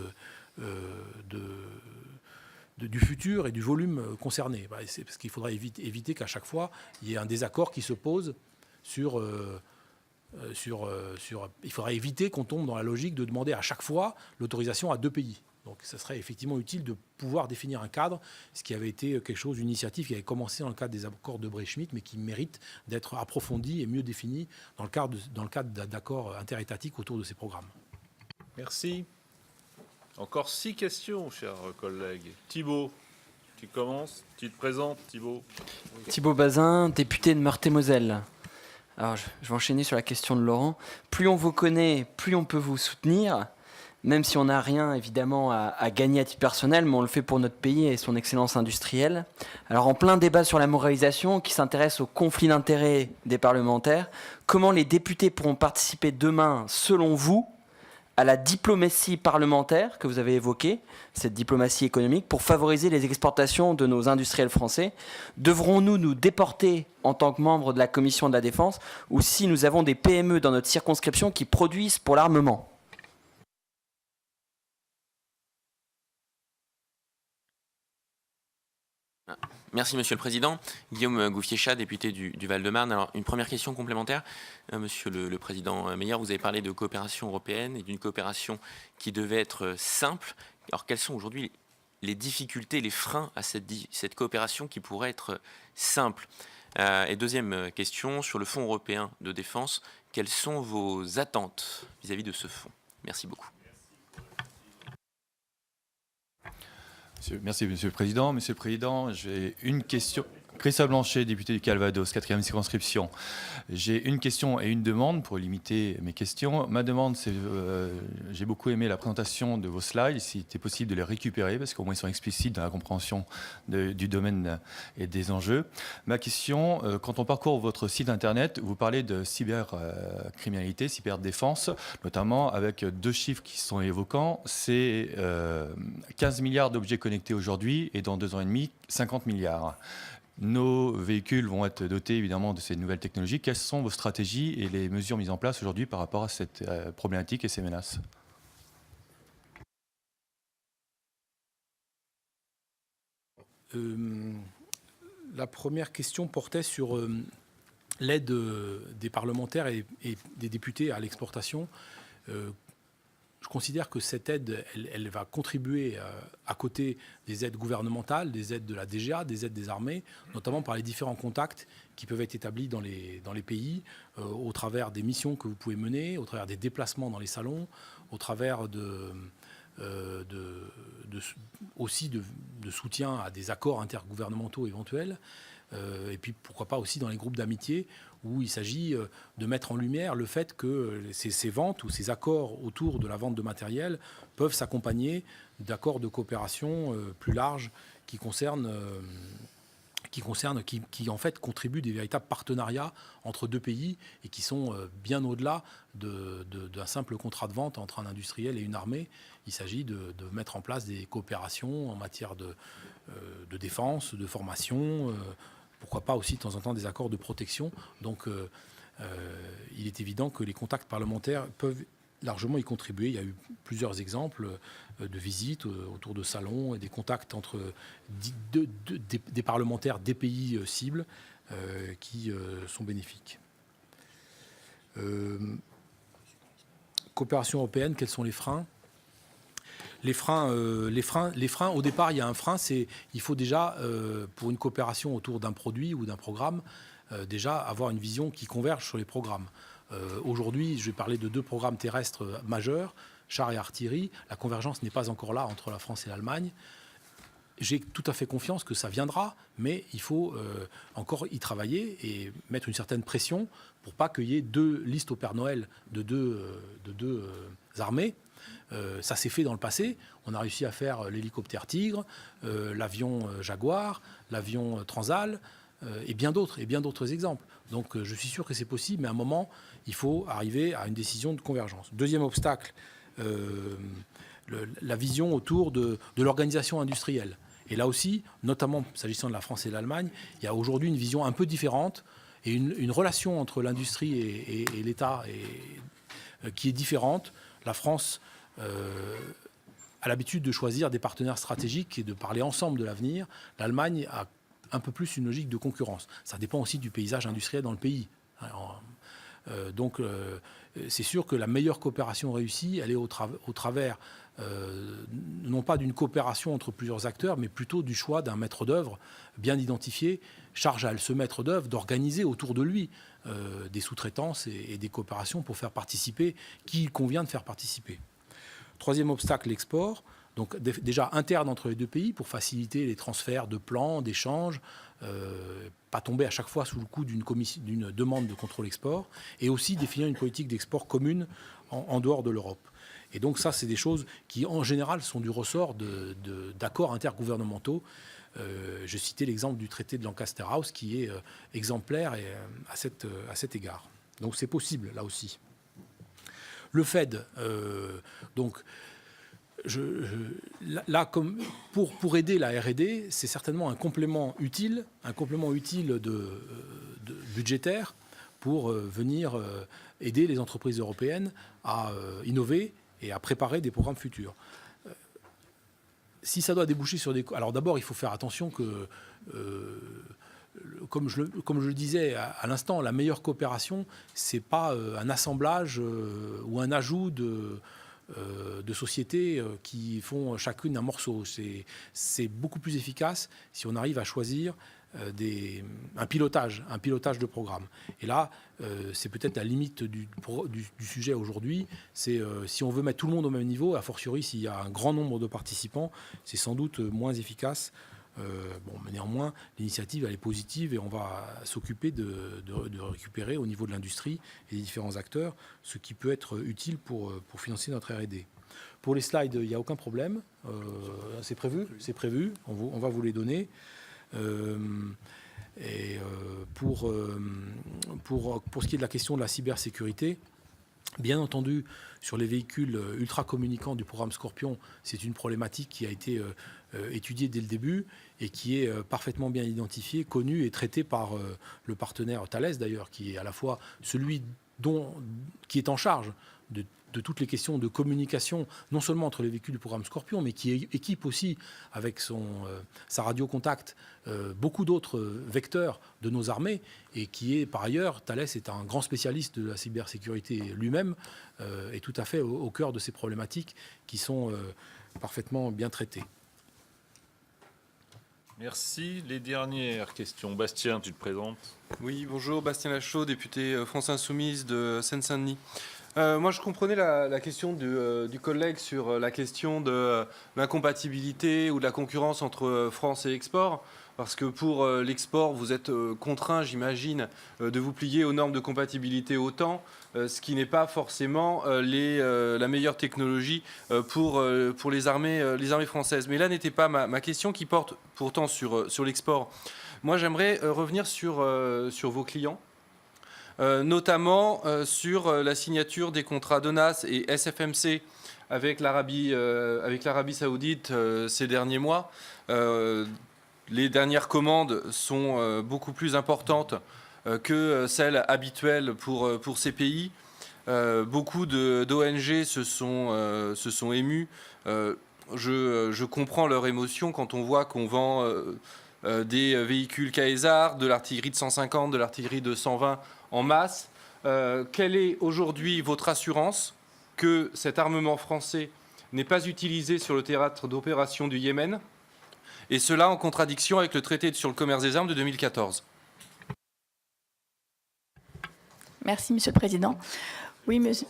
futur et du volume concerné. Parce qu'il faudra éviter qu'à chaque fois, il y ait un désaccord qui se pose sur il faudra éviter qu'on tombe dans la logique de demander à chaque fois l'autorisation à deux pays. Donc, ça serait effectivement utile de pouvoir définir un cadre, ce qui avait été quelque chose, une initiative qui avait commencé dans le cadre des accords de Bray-Schmitt, mais qui mérite d'être approfondie et mieux définie dans le cadre d'accords interétatiques autour de ces programmes. Merci. Encore 6 questions, chers collègues. Thibault, tu commences, tu te présentes, Thibault. Thibault Bazin, député de Meurthe-et-Moselle. Alors, je vais enchaîner sur la question de Laurent. Plus on vous connaît, plus on peut vous soutenir, même si on n'a rien, évidemment, à gagner à titre personnel, mais on le fait pour notre pays et son excellence industrielle. Alors, en plein débat sur la moralisation, qui s'intéresse au conflit d'intérêts des parlementaires, comment les députés pourront participer demain, selon vous, à la diplomatie parlementaire que vous avez évoquée, cette diplomatie économique, pour favoriser les exportations de nos industriels français? Devrons-nous nous déporter en tant que membres de la Commission de la Défense, ou si nous avons des PME dans notre circonscription qui produisent pour l'armement? Merci Monsieur le Président. Guillaume Gouffier-Cha, député du Val-de-Marne. Alors, une première question complémentaire. Monsieur le Président Meyer, vous avez parlé de coopération européenne et d'une coopération qui devait être simple. Alors, quelles sont aujourd'hui les difficultés, les freins à cette coopération qui pourrait être simple? Et deuxième question, sur le Fonds européen de défense, quelles sont vos attentes vis-à-vis de ce fonds? Merci beaucoup. Merci, Monsieur le Président. Monsieur le Président, j'ai une question. Christophe Blanchet, député du Calvados, 4e circonscription. J'ai une question et une demande pour limiter mes questions. Ma demande, c'est j'ai beaucoup aimé la présentation de vos slides, si c'était possible de les récupérer, parce qu'au moins ils sont explicites dans la compréhension du domaine et des enjeux. Ma question, quand on parcourt votre site internet, vous parlez de cybercriminalité, cyberdéfense, notamment avec deux chiffres qui sont évoquants. C'est 15 milliards d'objets connectés aujourd'hui et dans 2 ans et demi, 50 milliards. Nos véhicules vont être dotés évidemment de ces nouvelles technologies. Quelles sont vos stratégies et les mesures mises en place aujourd'hui par rapport à cette problématique et ces menaces? La première question portait sur l'aide des parlementaires et des députés à l'exportation. Je considère que cette aide, elle va contribuer à côté des aides gouvernementales, des aides de la DGA, des aides des armées, notamment par les différents contacts qui peuvent être établis dans les pays, au travers des missions que vous pouvez mener, au travers des déplacements dans les salons, au travers aussi de soutien à des accords intergouvernementaux éventuels, et puis pourquoi pas aussi dans les groupes d'amitié où il s'agit de mettre en lumière le fait que ces ventes ou ces accords autour de la vente de matériel peuvent s'accompagner d'accords de coopération plus larges qui en fait contribuent des véritables partenariats entre deux pays et qui sont bien au-delà d'un simple contrat de vente entre un industriel et une armée. Il s'agit de mettre en place des coopérations en matière de défense, de formation, pourquoi pas aussi de temps en temps des accords de protection. Donc il est évident que les contacts parlementaires peuvent largement y contribuer. Il y a eu plusieurs exemples de visites autour de salons et des contacts entre des parlementaires des pays cibles qui sont bénéfiques. Coopération européenne, quels sont les freins ? Les freins, au départ, il y a un frein, c'est il faut déjà, pour une coopération autour d'un produit ou d'un programme, déjà avoir une vision qui converge sur les programmes. Aujourd'hui, je vais parler de 2 programmes terrestres majeurs, chars et artillerie. La convergence n'est pas encore là entre la France et l'Allemagne. J'ai tout à fait confiance que ça viendra, mais il faut encore y travailler et mettre une certaine pression pour pas qu'il y ait 2 listes au Père Noël de deux armées. Ça s'est fait dans le passé. On a réussi à faire l'hélicoptère Tigre, l'avion Jaguar, l'avion Transal et bien d'autres exemples. Donc je suis sûr que c'est possible, mais à un moment, il faut arriver à une décision de convergence. Deuxième obstacle, la vision autour de l'organisation industrielle. Et là aussi, notamment s'agissant de la France et de l'Allemagne, il y a aujourd'hui une vision un peu différente et une relation entre l'industrie et l'État qui est différente. La France a l'habitude de choisir des partenaires stratégiques et de parler ensemble de l'avenir. L'Allemagne a un peu plus une logique de concurrence. Ça dépend aussi du paysage industriel dans le pays. Donc c'est sûr que la meilleure coopération réussie, elle est au travers non pas d'une coopération entre plusieurs acteurs, mais plutôt du choix d'un maître d'œuvre bien identifié, charge à ce maître d'œuvre d'organiser autour de lui des sous-traitances et des coopérations pour faire participer qui il convient de faire participer. Troisième obstacle, l'export. Donc déjà interne entre les 2 pays pour faciliter les transferts de plans, d'échanges, pas tomber à chaque fois sous le coup d'une demande de contrôle export, et aussi définir une politique d'export commune en dehors de l'Europe. Et donc ça, c'est des choses qui en général sont du ressort d'accords intergouvernementaux. Je citais l'exemple du traité de Lancaster House qui est exemplaire à cet égard. Donc c'est possible là aussi. Le Fed, donc là, comme pour aider la R&D, c'est certainement un complément utile budgétaire pour venir aider les entreprises européennes à innover et à préparer des programmes futurs. Si ça doit déboucher sur des... Alors d'abord, il faut faire attention que, comme je le disais à l'instant, la meilleure coopération, c'est pas un assemblage ou un ajout de sociétés qui font chacune un morceau. C'est beaucoup plus efficace si on arrive à choisir un pilotage de programme. Et là, c'est peut-être la limite du sujet aujourd'hui. C'est si on veut mettre tout le monde au même niveau, a fortiori s'il y a un grand nombre de participants, c'est sans doute moins efficace. Mais néanmoins, l'initiative elle est positive et on va s'occuper de récupérer au niveau de l'industrie et des différents acteurs ce qui peut être utile pour financer notre R&D. Pour les slides, il n'y a aucun problème. C'est prévu. On va vous les donner. Pour ce qui est de la question de la cybersécurité, bien entendu, sur les véhicules ultra communicants du programme Scorpion, c'est une problématique qui a été étudiée dès le début et qui est parfaitement bien identifiée, connue et traitée par le partenaire Thales d'ailleurs, qui est à la fois celui qui est en charge de toutes les questions de communication, non seulement entre les véhicules du programme Scorpion, mais qui équipe aussi avec sa radiocontact beaucoup d'autres vecteurs de nos armées, et qui est par ailleurs, Thales est un grand spécialiste de la cybersécurité lui-même, et tout à fait au cœur de ces problématiques qui sont parfaitement bien traitées. Merci. Les dernières questions. Bastien, tu te présentes? Oui, bonjour, Bastien Lachaud, député France Insoumise de Seine-Saint-Denis. Moi, je comprenais la question du collègue sur la question de l'incompatibilité ou de la concurrence entre France et export, parce que pour l'export, vous êtes contraint, j'imagine, de vous plier aux normes de compatibilité OTAN, ce qui n'est pas forcément la meilleure technologie pour les armées françaises. Mais là n'était pas ma question, qui porte pourtant sur l'export. Moi, j'aimerais revenir sur vos clients. Notamment sur la signature des contrats DONAS et SFMC avec l'Arabie Saoudite ces derniers mois. Les dernières commandes sont beaucoup plus importantes que celles habituelles pour ces pays. Beaucoup d'ONG se sont émus. Je comprends leur émotion quand on voit qu'on vend des véhicules Caesar, de l'artillerie de 150, de l'artillerie de 120 en masse. Quelle est aujourd'hui votre assurance que cet armement français n'est pas utilisé sur le théâtre d'opération du Yémen, et cela en contradiction avec le traité sur le commerce des armes de 2014? Merci, Monsieur le Président. Oui, monsieur.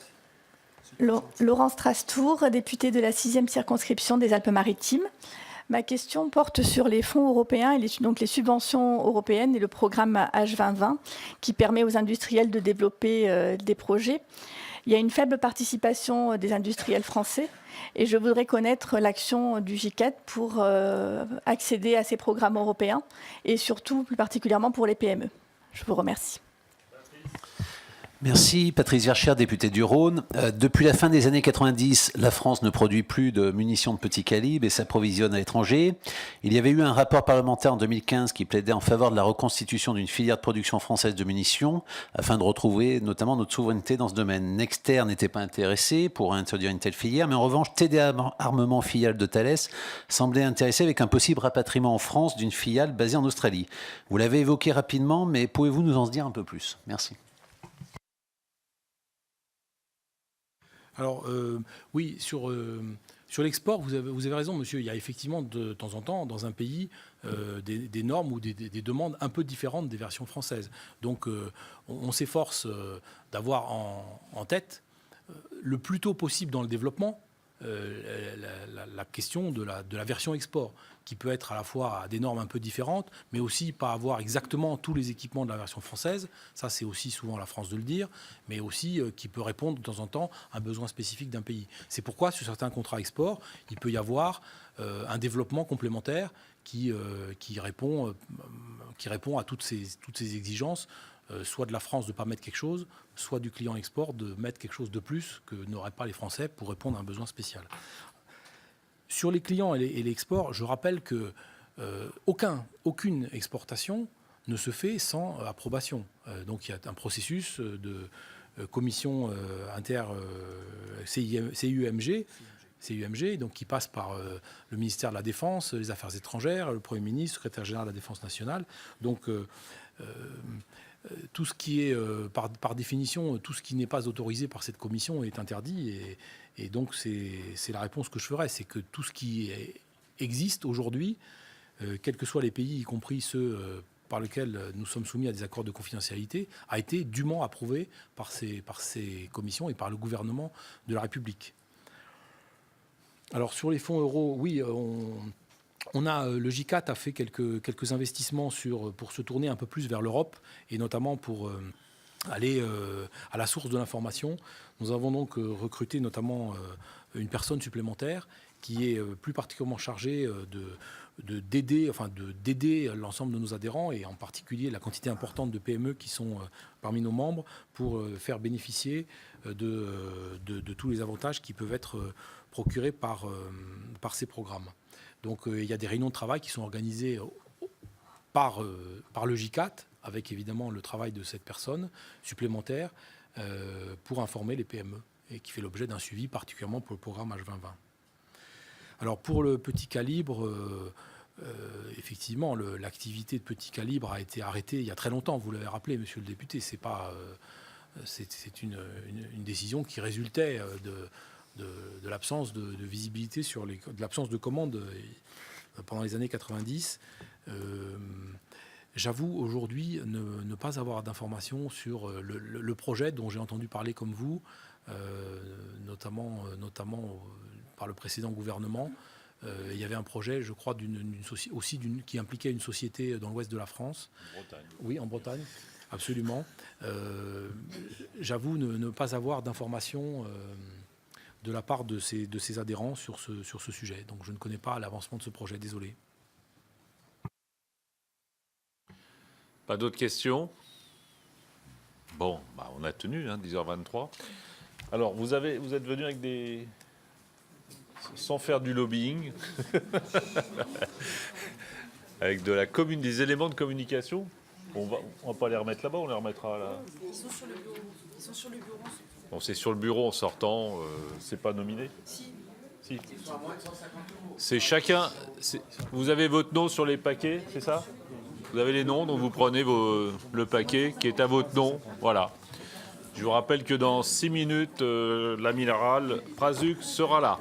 Laurence Strastour, députée de la 6e circonscription des Alpes-Maritimes. Ma question porte sur les fonds européens et donc les subventions européennes et le programme H2020 qui permet aux industriels de développer des projets. Il y a une faible participation des industriels français et je voudrais connaître l'action du GICAT pour accéder à ces programmes européens et surtout plus particulièrement pour les PME. Je vous remercie. Merci. Patrice Verchères, député du Rhône. Depuis la fin des années 90, la France ne produit plus de munitions de petit calibre et s'approvisionne à l'étranger. Il y avait eu un rapport parlementaire en 2015 qui plaidait en faveur de la reconstitution d'une filière de production française de munitions afin de retrouver notamment notre souveraineté dans ce domaine. Nexter n'était pas intéressé pour introduire une telle filière, mais en revanche, TD Armement, filiale de Thales, semblait intéressé avec un possible rapatriement en France d'une filiale basée en Australie. Vous l'avez évoqué rapidement, mais pouvez-vous nous en dire un peu plus? Merci. Alors, oui, sur l'export, vous avez raison, monsieur. Il y a effectivement de temps en temps, dans un pays, des normes ou des demandes un peu différentes des versions françaises. Donc, on s'efforce d'avoir en tête, le plus tôt possible dans le développement, la question de la version export, qui peut être à la fois à des normes un peu différentes, mais aussi pas avoir exactement tous les équipements de la version française. Ça, c'est aussi souvent la France de le dire, mais aussi qui peut répondre de temps en temps à un besoin spécifique d'un pays. C'est pourquoi, sur certains contrats export, il peut y avoir un développement complémentaire qui répond à toutes ces exigences, soit de la France de ne pas mettre quelque chose, soit du client export de mettre quelque chose de plus que n'auraient pas les Français pour répondre à un besoin spécial. Sur les clients et l'export, je rappelle que aucune exportation ne se fait sans approbation. Donc il y a un processus de commission CIUMG, donc qui passe par le ministère de la Défense, les Affaires étrangères, le Premier ministre, le secrétaire général de la Défense nationale. Donc tout ce qui est, par définition, tout ce qui n'est pas autorisé par cette commission est interdit. Et donc, c'est la réponse que je ferai. C'est que tout ce qui existe aujourd'hui, quels que soient les pays, y compris ceux par lesquels nous sommes soumis à des accords de confidentialité, a été dûment approuvé par ces commissions et par le gouvernement de la République. Alors, sur les fonds euros, oui, le GICAT a fait quelques investissements pour se tourner un peu plus vers l'Europe et notamment pour aller à la source de l'information. Nous avons donc recruté notamment une personne supplémentaire qui est plus particulièrement chargé d'aider l'ensemble de nos adhérents et en particulier la quantité importante de PME qui sont parmi nos membres pour faire bénéficier de tous les avantages qui peuvent être procurés par ces programmes. Donc il y a des réunions de travail qui sont organisées par le J4 avec évidemment le travail de cette personne supplémentaire pour informer les PME et qui fait l'objet d'un suivi particulièrement pour le programme H2020. Alors pour le petit calibre, effectivement, l'activité de petit calibre a été arrêtée il y a très longtemps. Vous l'avez rappelé, monsieur le député. C'est une décision qui résultait de l'absence de visibilité de l'absence de commandes pendant les années 90. J'avoue aujourd'hui ne pas avoir d'informations sur le projet dont j'ai entendu parler comme vous, notamment par le précédent gouvernement. Il y avait un projet, je crois, qui impliquait une société dans l'ouest de la France. En Bretagne. Oui, en Bretagne, absolument. J'avoue ne pas avoir d'informations de la part de ces adhérents sur ce sujet. Donc je ne connais pas l'avancement de ce projet, désolé. Pas d'autres questions? Bon, on a tenu, 10h23. Alors, vous êtes venu avec sans faire du lobbying, avec des éléments de communication. On va pas les remettre là-bas, on les remettra là. Ils sont sur le bureau. Ils sont sur le bureau. Bon, c'est sur le bureau en sortant, c'est pas nominé? Si. C'est chacun. Vous avez votre nom sur les paquets, c'est ça? Vous avez les noms, donc vous prenez le paquet qui est à votre nom. Voilà. Je vous rappelle que dans 6 minutes, l'amiral Prazuc sera là.